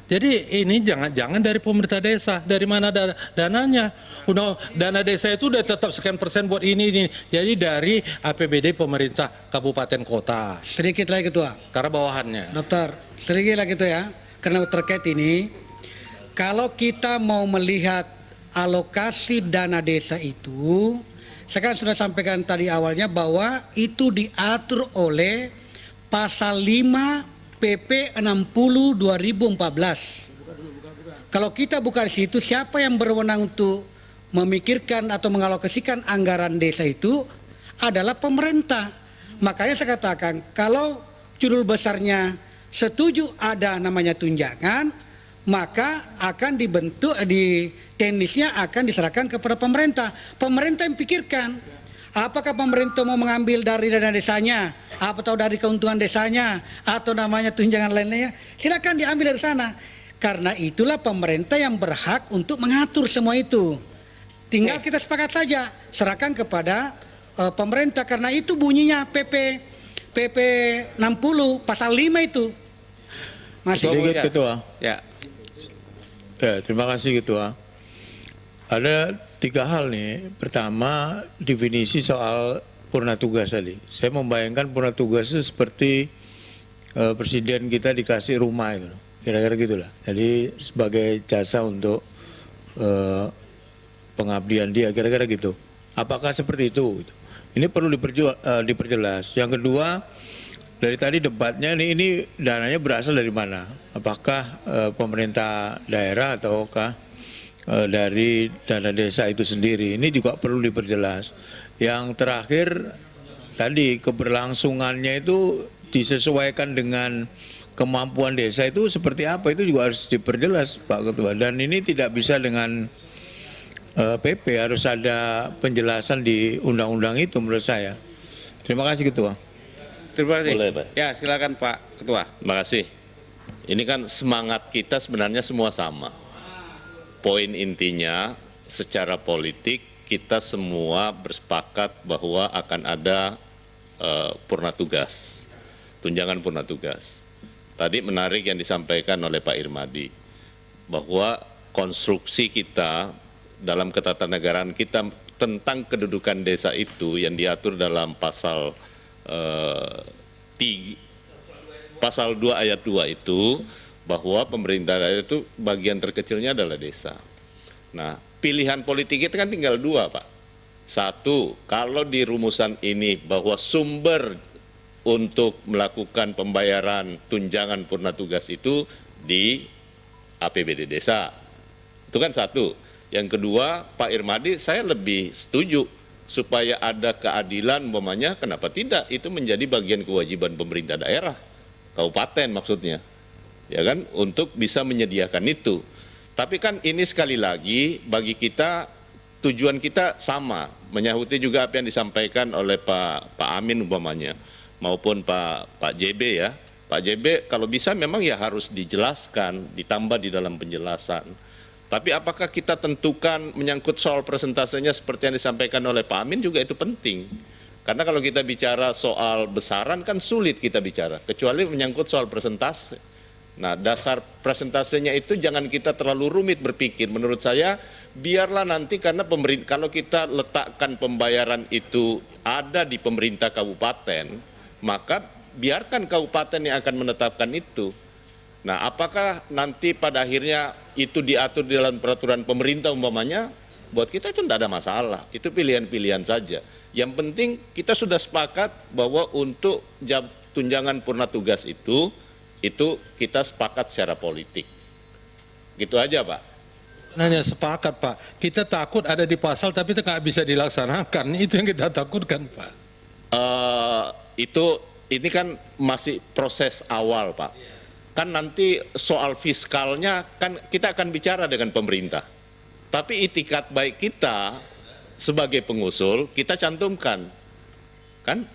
Jadi ini jangan dari pemerintah desa, dari mana dananya? Dana desa itu udah tetap sekian persen buat ini. Jadi dari APBD pemerintah kabupaten kota. Sedikit lagi Ketua. Karena bawahannya. Dokter, sedikit lagi itu ya. Karena terkait ini, kalau kita mau melihat alokasi dana desa itu, saya kan sudah sampaikan tadi awalnya bahwa itu diatur oleh pasal 5 PP 60 2014. Kalau kita buka di situ, siapa yang berwenang untuk memikirkan atau mengalokasikan anggaran desa itu adalah pemerintah. Makanya saya katakan, kalau judul besarnya setuju ada namanya tunjangan, maka akan dibentuk di teknisnya akan diserahkan kepada pemerintah. Pemerintah yang pikirkan, apakah pemerintah mau mengambil dari dana desanya, atau dari keuntungan desanya, atau namanya tunjangan lainnya, silakan diambil dari sana. Karena itulah pemerintah yang berhak untuk mengatur semua itu. Tinggal kita sepakat saja, serahkan kepada pemerintah. Karena itu bunyinya PP 60 pasal 5 itu. Masih sedikit Ketua. Ya. Ya, terima kasih Ketua. Ada 3 hal nih. Pertama, definisi soal purna tugas tadi. Saya membayangkan purna tugas itu seperti presiden kita dikasih rumah itu, kira-kira gitulah. Jadi sebagai jasa untuk pengabdian dia, kira-kira gitu. Apakah seperti itu? Ini perlu diperjelas. Yang kedua, dari tadi debatnya ini dananya berasal dari mana? Apakah pemerintah daerah ataukah dari dana desa itu sendiri? Ini juga perlu diperjelas. Yang terakhir tadi keberlangsungannya itu disesuaikan dengan kemampuan desa itu seperti apa, itu juga harus diperjelas Pak Ketua. Dan ini tidak bisa dengan PP, harus ada penjelasan di undang-undang itu menurut saya. Terima kasih Ketua. Terima kasih. Boleh, Pak. Ya, silakan Pak Ketua. Terima kasih. Ini kan semangat kita sebenarnya semua sama. Poin intinya secara politik kita semua bersepakat bahwa akan ada purna tugas, tunjangan purna tugas. Tadi menarik yang disampaikan oleh Pak Irmadi, bahwa konstruksi kita dalam ketatanegaraan kita tentang kedudukan desa itu yang diatur dalam pasal 2 ayat 2 itu bahwa pemerintah daerah itu bagian terkecilnya adalah desa. Nah, pilihan politik itu kan tinggal dua, Pak. Satu, kalau di rumusan ini bahwa sumber untuk melakukan pembayaran tunjangan purna tugas itu di APBD desa. Itu kan satu. Yang kedua, Pak Irmadi, saya lebih setuju supaya ada keadilan, umpamanya kenapa tidak itu menjadi bagian kewajiban pemerintah daerah, kabupaten maksudnya, ya kan, untuk bisa menyediakan itu. Tapi kan ini sekali lagi bagi kita tujuan kita sama, menyahuti juga apa yang disampaikan oleh Pak Amin umpamanya maupun Pak JB ya. Pak JB kalau bisa memang ya harus dijelaskan, ditambah di dalam penjelasan. Tapi apakah kita tentukan menyangkut soal presentasenya seperti yang disampaikan oleh Pak Amin juga itu penting. Karena kalau kita bicara soal besaran kan sulit kita bicara, kecuali menyangkut soal presentase. Nah, dasar presentasenya itu jangan kita terlalu rumit berpikir. Menurut saya biarlah nanti, karena pemerintah, kalau kita letakkan pembayaran itu ada di pemerintah kabupaten, maka biarkan kabupaten yang akan menetapkan itu. Nah, apakah nanti pada akhirnya itu diatur di dalam peraturan pemerintah umpamanya, buat kita itu tidak ada masalah, itu pilihan-pilihan saja. Yang penting kita sudah sepakat bahwa untuk tunjangan purna tugas itu kita sepakat secara politik. Gitu aja, Pak. Hanya sepakat, Pak. Kita takut ada di pasal tapi itu nggak bisa dilaksanakan. Itu yang kita takutkan, Pak. Ini kan masih proses awal, Pak. Kan nanti soal fiskalnya kan kita akan bicara dengan pemerintah. Tapi itikat baik kita sebagai pengusul kita cantumkan. Kan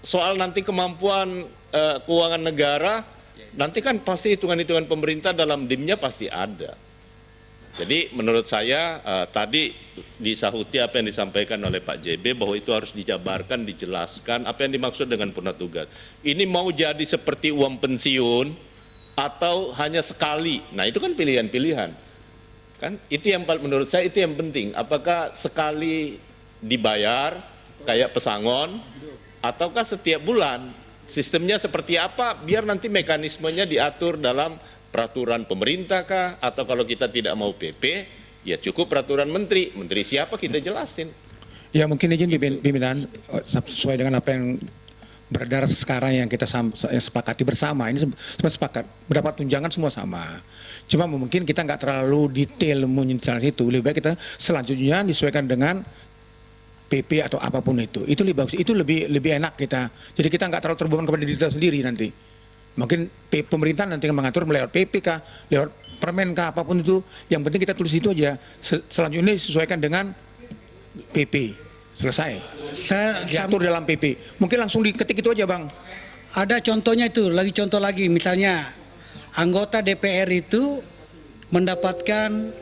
soal nanti kemampuan keuangan negara nanti kan pasti hitungan-hitungan pemerintah dalam DIM-nya pasti ada. Jadi menurut saya tadi disahuti apa yang disampaikan oleh Pak JB bahwa itu harus dijabarkan, dijelaskan apa yang dimaksud dengan purna tugas. Ini mau jadi seperti uang pensiun atau hanya sekali. Nah, itu kan pilihan-pilihan. Kan itu yang menurut saya itu yang penting. Apakah sekali dibayar kayak pesangon ataukah setiap bulan? Sistemnya seperti apa? Biar nanti mekanismenya diatur dalam peraturan pemerintah kah, atau kalau kita tidak mau PP, ya cukup peraturan menteri. Menteri siapa kita jelasin. Ya mungkin izin pimpinan sesuai dengan apa yang beredar sekarang yang kita sepakati bersama. Ini semua sepakat, mendapat tunjangan semua sama. Cuma mungkin kita nggak terlalu detail menjelaskan itu. Lebih baik kita selanjutnya disesuaikan dengan PP atau apapun itu. Itu lebih bagus. Itu lebih enak kita. Jadi kita nggak terlalu terbeban kepada diri kita sendiri nanti. Mungkin pemerintah nanti mengatur lewat PP kah, lewat permen kah, apapun itu. Yang penting kita tulis itu aja. Selanjutnya disesuaikan dengan PP. Selesai. Diatur dalam PP. Mungkin langsung diketik itu aja, Bang. Ada contohnya itu, contoh lagi. Misalnya anggota DPR itu mendapatkan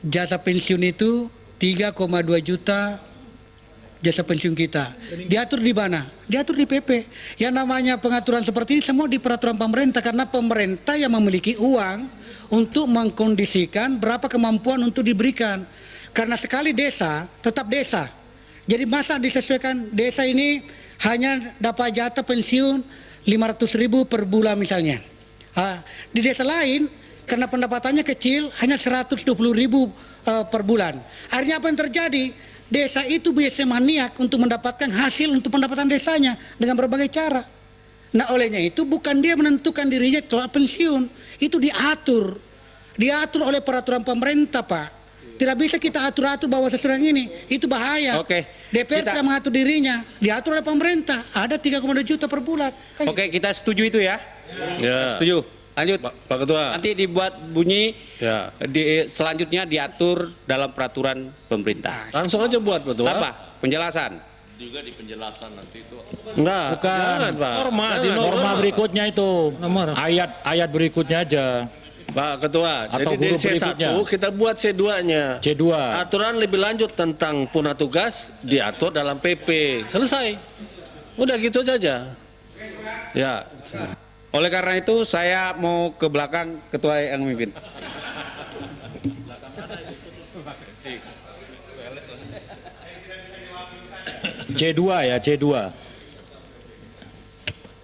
jasa pensiun itu 3,2 juta jasa pensiun kita. Diatur di mana? Diatur di PP. Yang namanya pengaturan seperti ini semua di peraturan pemerintah, karena pemerintah yang memiliki uang untuk mengkondisikan berapa kemampuan untuk diberikan. Karena sekali desa, tetap desa. Jadi masa disesuaikan desa ini hanya dapat jatah pensiun 500.000 per bulan misalnya. Di desa lain karena pendapatannya kecil hanya 120.000 per bulan. Akhirnya apa yang terjadi? Desa itu biasa maniak untuk mendapatkan hasil untuk pendapatan desanya dengan berbagai cara. Nah, olehnya itu bukan dia menentukan dirinya soal pensiun, itu diatur oleh peraturan pemerintah, Pak. Tidak bisa kita atur-atur bahwa sesuatu ini, itu bahaya. Oke. DPR tidak mengatur dirinya, diatur oleh pemerintah. Ada 3,2 juta per bulan. Oke, kita setuju itu ya. Ya. Setuju. Lanjut. Pak Ketua. Nanti dibuat bunyi Ya. selanjutnya diatur dalam peraturan pemerintah. Langsung aja buat, Pak Ketua. Apa? Penjelasan. Juga di penjelasan nanti itu. Enggak. Bukan. Jangan, Pak. Norma berikutnya itu. Ayat berikutnya aja. Pak Ketua, Atau jadi di huruf C1 berikutnya. kita buat C2-nya. C2. Aturan lebih lanjut tentang purna tugas diatur dalam PP. Selesai. Udah gitu saja. Ya. Oleh karena itu saya mau ke belakang, Ketua yang memimpin. C2 ya, C2.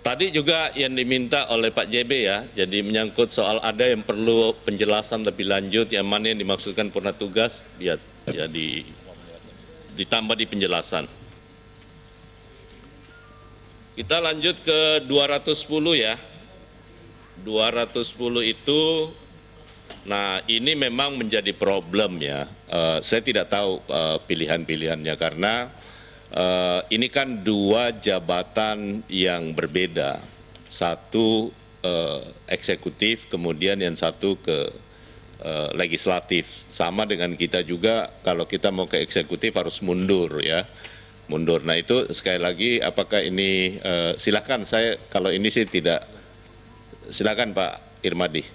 Tadi juga yang diminta oleh Pak JB ya, jadi menyangkut soal ada yang perlu penjelasan lebih lanjut, yang mana yang dimaksudkan purna tugas, ya ditambah di penjelasan. Kita lanjut ke 210 ya. 210 itu, nah ini memang menjadi problem ya. Saya tidak tahu pilihan-pilihannya karena ini kan dua jabatan yang berbeda. Satu eksekutif, kemudian yang satu ke legislatif. Sama dengan kita juga, kalau kita mau ke eksekutif harus mundur ya. Mundur. Nah itu sekali lagi apakah ini silakan, saya kalau ini sih tidak, silakan Pak Irmadi.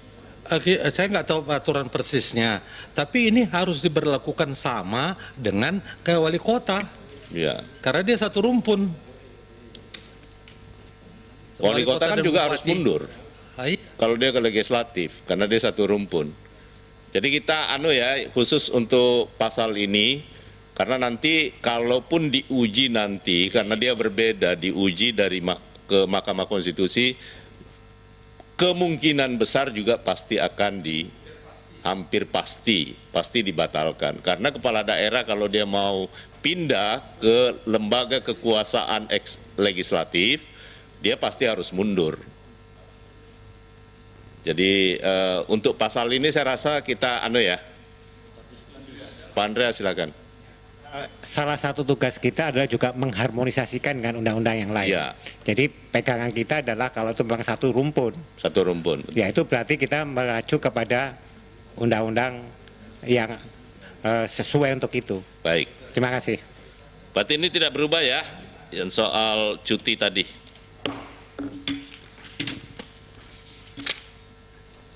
Saya nggak tahu aturan persisnya, tapi ini harus diberlakukan sama dengan kayak wali kota. Ya. Karena dia satu rumpun. Wali kota kan juga harus mundur. Hai. Kalau dia ke legislatif, karena dia satu rumpun. Jadi kita khusus untuk pasal ini. Karena nanti kalaupun diuji nanti, karena dia berbeda, diuji ke Mahkamah Konstitusi, kemungkinan besar juga pasti akan hampir pasti dibatalkan. Karena kepala daerah kalau dia mau pindah ke lembaga kekuasaan legislatif, dia pasti harus mundur. Jadi untuk pasal ini saya rasa kita Pak Andrea silakan. Salah satu tugas kita adalah juga mengharmonisasikan dengan undang-undang yang lain. Ya. Jadi pegangan kita adalah kalau itu memang satu rumpun. Satu rumpun. Ya itu berarti kita mengacu kepada undang-undang yang sesuai untuk itu. Baik. Terima kasih. Berarti ini tidak berubah ya, yang soal cuti tadi.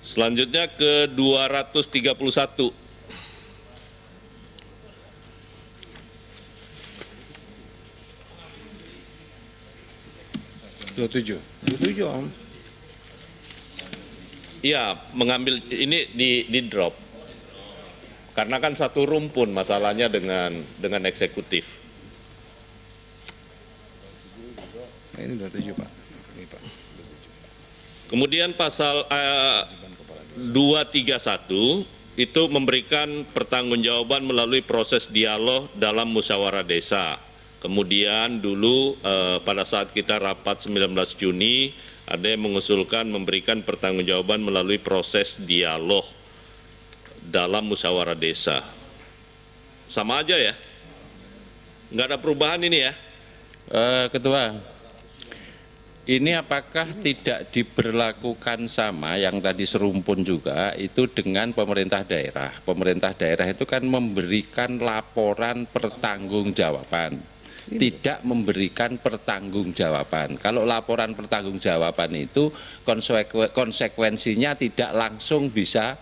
Selanjutnya ke 231. 27 Om. Iya, mengambil ini di drop. Karena kan satu rumpun masalahnya dengan eksekutif. Ini 27 Pak. Ini Pak. Kemudian pasal 231 itu memberikan pertanggungjawaban melalui proses dialog dalam musyawarah desa. Kemudian dulu pada saat kita rapat 19 Juni ada yang mengusulkan memberikan pertanggungjawaban melalui proses dialog dalam musyawarah desa. Sama aja ya? Nggak ada perubahan ini ya? Ketua, ini apakah tidak diberlakukan sama yang tadi serumpun juga itu dengan pemerintah daerah? Pemerintah daerah itu kan memberikan laporan pertanggungjawaban, tidak memberikan pertanggungjawaban. Kalau laporan pertanggungjawaban itu konsekuensinya tidak langsung bisa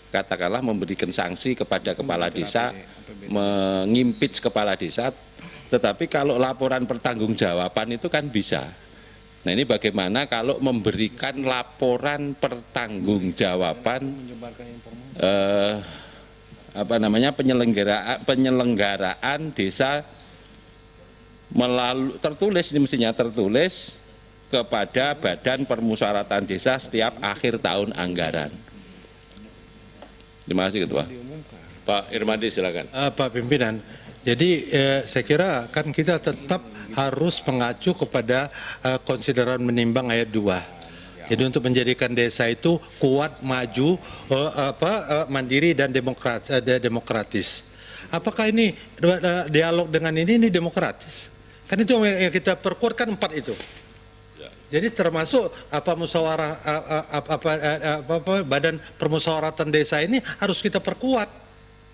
katakanlah memberikan sanksi kepada kepala desa, mengimpeach kepala desa, tetapi kalau laporan pertanggungjawaban itu kan bisa. Nah ini bagaimana kalau memberikan laporan pertanggungjawaban penyelenggaraan desa melalui tertulis, ini mestinya tertulis kepada Badan Permusyawaratan Desa setiap akhir tahun anggaran. Terima kasih Ketua. Pak Irmadi silakan. Pak Pimpinan, jadi saya kira kan kita tetap harus mengacu kepada konsideran menimbang ayat 2. Jadi untuk menjadikan desa itu kuat, maju, mandiri dan demokratis. Apakah ini dialog dengan ini demokratis? Kan itu yang kita perkuatkan 4 itu. Jadi termasuk musyawarah Badan Permusyawaratan Desa ini harus kita perkuat.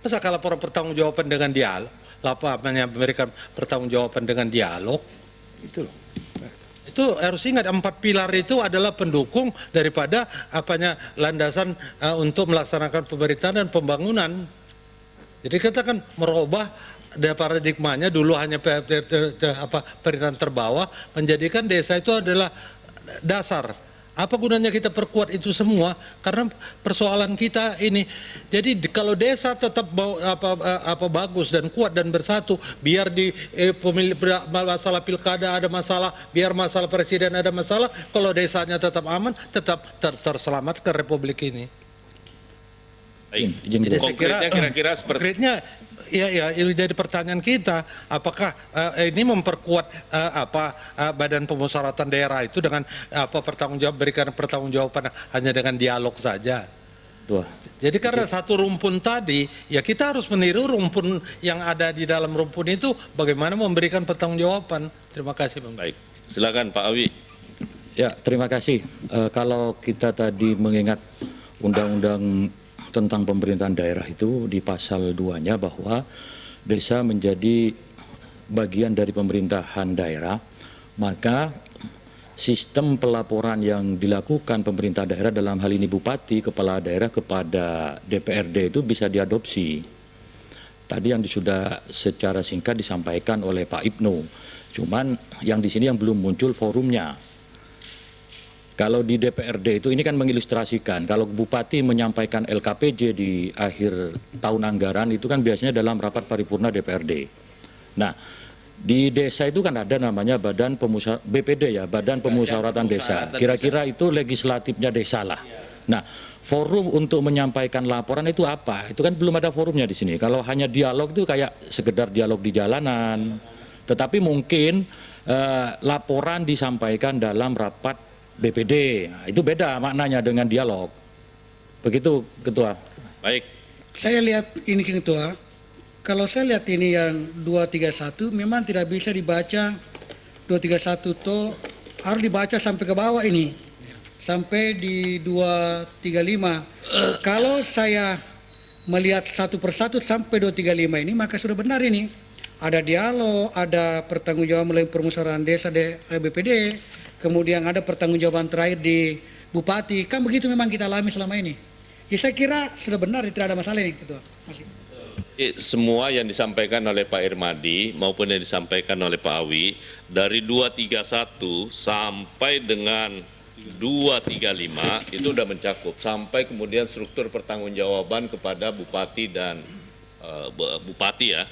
Masa kalau laporan pertanggungjawaban dengan dialog, memberikan pertanggungjawaban dengan dialog, itu loh. Itu harus ingat 4 pilar itu adalah pendukung daripada landasan untuk melaksanakan pemerintahan dan pembangunan. Jadi kita kan merubah paradigmanya dulu hanya pemerintahan terbawah, menjadikan desa itu adalah dasar Apa gunanya kita perkuat itu semua? Karena persoalan kita ini. Jadi kalau desa tetap bagus dan kuat dan bersatu, biar di masalah pilkada ada masalah, biar masalah presiden ada masalah, kalau desanya tetap aman, tetap terselamatkan republik ini. Jadi konkretnya kira-kira seperti konkretnya ya ini jadi pertanyaan kita, apakah ini memperkuat badan pemusyawaratan daerah itu dengan berikan pertanggungjawaban hanya dengan dialog saja. Jadi karena satu rumpun tadi, ya kita harus meniru rumpun yang ada di dalam rumpun itu bagaimana memberikan pertanggungjawaban. Terima kasih Bang. baik. Silakan Pak Awi. Ya, terima kasih. Kalau kita tadi mengingat undang-undang tentang pemerintahan daerah itu di pasal 2-nya bahwa desa menjadi bagian dari pemerintahan daerah, maka sistem pelaporan yang dilakukan pemerintah daerah dalam hal ini bupati, kepala daerah kepada DPRD itu bisa diadopsi. Tadi yang sudah secara singkat disampaikan oleh Pak Ibnu, cuman yang di sini yang belum muncul forumnya. Kalau di DPRD itu ini kan mengilustrasikan, kalau bupati menyampaikan LKPJ di akhir tahun anggaran itu kan biasanya dalam rapat paripurna DPRD. Nah, di desa itu kan ada namanya Badan BPD ya, Badan Pemusyawaratan Desa. Kira-kira itu legislatifnya desa lah. Nah, forum untuk menyampaikan laporan itu apa? Itu kan belum ada forumnya di sini. Kalau hanya dialog itu kayak sekedar dialog di jalanan. Tetapi mungkin laporan disampaikan dalam rapat BPD, nah, itu beda maknanya dengan dialog. Begitu Ketua. Baik. Saya lihat ini Ketua, kalau saya lihat ini yang 231 memang tidak bisa dibaca 231 itu harus dibaca sampai ke bawah ini. Sampai di 235. Kalau saya melihat satu persatu sampai 235 ini maka sudah benar ini. Ada dialog, ada pertanggungjawaban melalui permusyawaratan desa BPD. Kemudian ada pertanggungjawaban terakhir di bupati, kan begitu memang kita alami selama ini. Ya saya kira sudah benar, tidak ada masalah ini, Ketua. Semua yang disampaikan oleh Pak Irmadi maupun yang disampaikan oleh Pak Awi dari 231 sampai dengan 235 itu sudah mencakup sampai kemudian struktur pertanggungjawaban kepada bupati dan bupati ya.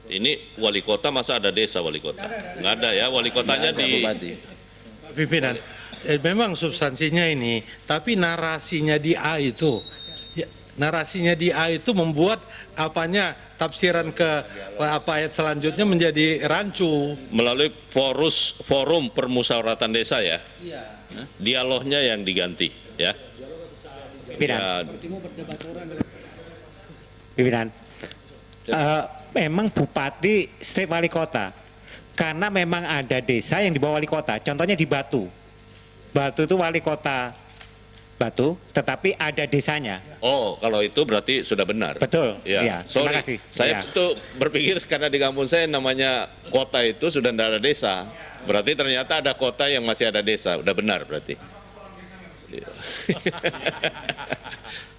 Ini wali kota masa ada desa wali kota? Nggak ada ya, wali kotanya di pimpinan. Memang substansinya ini, tapi narasinya di A itu, narasinya di A itu membuat tafsiran ke ayat selanjutnya menjadi rancu. Melalui forum permusyawaratan desa ya, dialognya yang diganti ya. Pimpinan. Memang bupati strip wali kota, karena memang ada desa yang di bawah wali kota. Contohnya di Batu. Batu itu wali kota Batu, tetapi ada desanya. Oh, kalau itu berarti sudah benar. Betul. Ya. Terima kasih. Saya tuh berpikir karena di kampung saya namanya kota itu sudah tidak ada desa. Berarti ternyata ada kota yang masih ada desa. Udah benar berarti.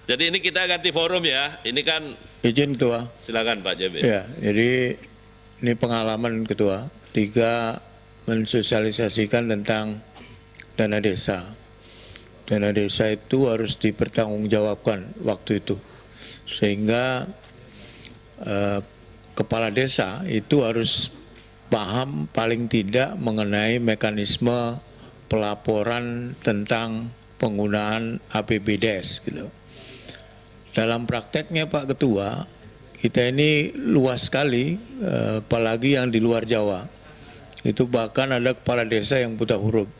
Jadi ini kita ganti forum ya. Ini kan izin Ketua. Silakan Pak JB. Ya, jadi ini pengalaman Ketua. 3 mensosialisasikan tentang dana desa. Dana desa itu harus dipertanggungjawabkan waktu itu. Sehingga kepala desa itu harus paham paling tidak mengenai mekanisme pelaporan tentang penggunaan APBDes gitu. Dalam prakteknya Pak Ketua, kita ini luas sekali, apalagi yang di luar Jawa. Itu bahkan ada kepala desa yang buta huruf.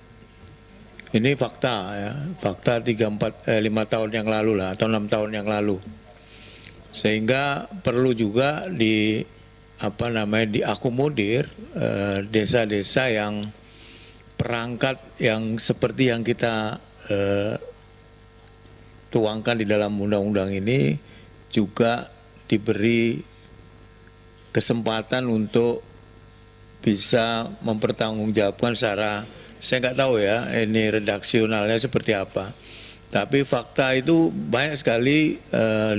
Ini fakta ya, fakta 5 tahun yang lalu lah, atau 6 tahun yang lalu. Sehingga perlu juga diakomodir desa-desa yang perangkat yang seperti yang kita tuangkan di dalam undang-undang ini juga diberi kesempatan untuk bisa mempertanggungjawabkan secara, saya nggak tahu ya ini redaksionalnya seperti apa, tapi fakta itu banyak sekali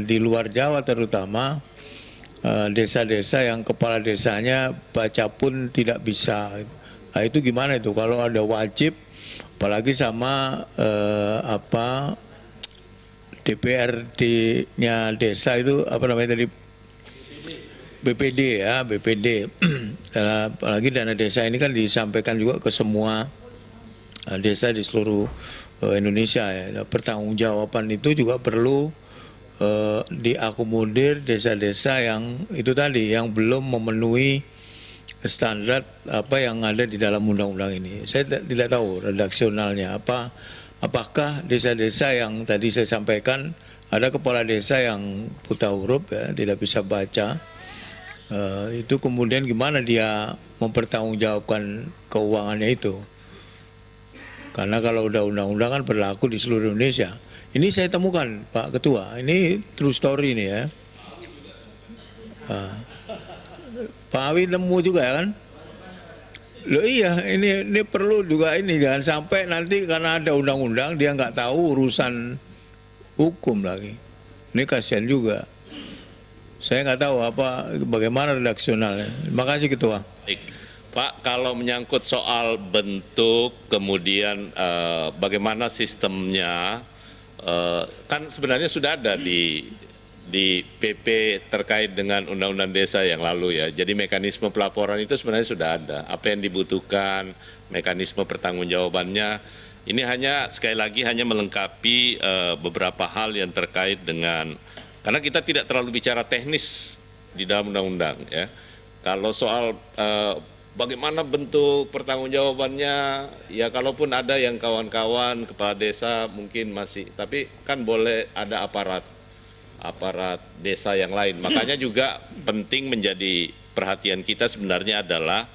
di luar Jawa terutama desa-desa yang kepala desanya baca pun tidak bisa. Nah, itu gimana itu kalau ada wajib apalagi sama DPRD-nya desa itu apa namanya tadi, BPD ya, BPD. Apalagi dana desa ini kan disampaikan juga ke semua desa di seluruh Indonesia ya. Pertanggungjawaban itu juga perlu diakomodir desa-desa yang itu tadi, yang belum memenuhi standar apa yang ada di dalam undang-undang ini. Saya tidak tahu redaksionalnya apa. Apakah desa-desa yang tadi saya sampaikan, ada kepala desa yang buta huruf ya, tidak bisa baca, itu kemudian gimana dia mempertanggungjawabkan keuangannya itu? Karena kalau udah undang-undang kan berlaku di seluruh Indonesia. Ini saya temukan Pak Ketua, ini true story ini ya. Pak Awi nemu juga ya kan? Loh iya, ini perlu juga ini, jangan sampai nanti karena ada undang-undang dia nggak tahu urusan hukum lagi. Ini kasihan juga. Saya nggak tahu bagaimana redaksionalnya. Terima kasih Ketua. Baik. Pak, kalau menyangkut soal bentuk, kemudian bagaimana sistemnya, kan sebenarnya sudah ada di PP terkait dengan Undang-Undang Desa yang lalu ya. Jadi mekanisme pelaporan itu sebenarnya sudah ada. Apa yang dibutuhkan, mekanisme pertanggungjawabannya, ini hanya sekali lagi hanya melengkapi beberapa hal yang terkait dengan, karena kita tidak terlalu bicara teknis di dalam undang-undang ya. Kalau soal bagaimana bentuk pertanggungjawabannya, ya kalaupun ada yang kawan-kawan kepala desa mungkin masih, tapi kan boleh ada aparat desa yang lain. Makanya juga penting menjadi perhatian kita sebenarnya adalah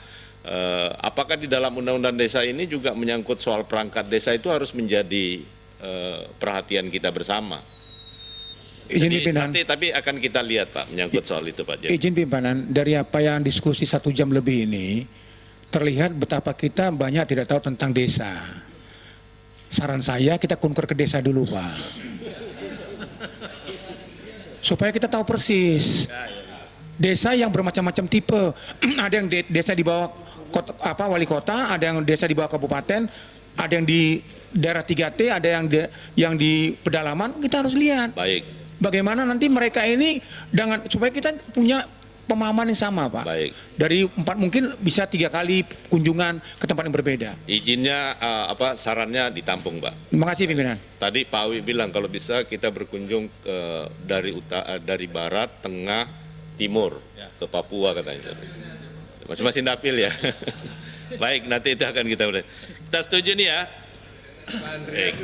apakah di dalam undang-undang desa ini juga menyangkut soal perangkat desa itu harus menjadi perhatian kita bersama. Izin Jadi, pimpinan. tapi akan kita lihat Pak menyangkut soal itu Pak. Izin pimpinan, dari apa yang diskusi 1 jam lebih ini, terlihat betapa kita banyak tidak tahu tentang desa. Saran saya kita kunker ke desa dulu Pak. Supaya kita tahu persis. Desa yang bermacam-macam tipe. Ada yang desa di bawah wali kota, ada yang desa di bawah kabupaten, ada yang di daerah 3T, ada yang di pedalaman, kita harus lihat. Baik. Bagaimana nanti mereka ini dengan supaya kita punya pemahaman yang sama Pak. Baik. Dari 4 mungkin bisa 3 kali kunjungan ke tempat yang berbeda. Izinnya sarannya ditampung Pak. Terima kasih pimpinan. Tadi Pak Awi bilang kalau bisa kita berkunjung dari barat, tengah, timur ke Papua katanya. Masing-masing dapil ya. Baik, nanti itu akan kita setuju nih ya. Baik.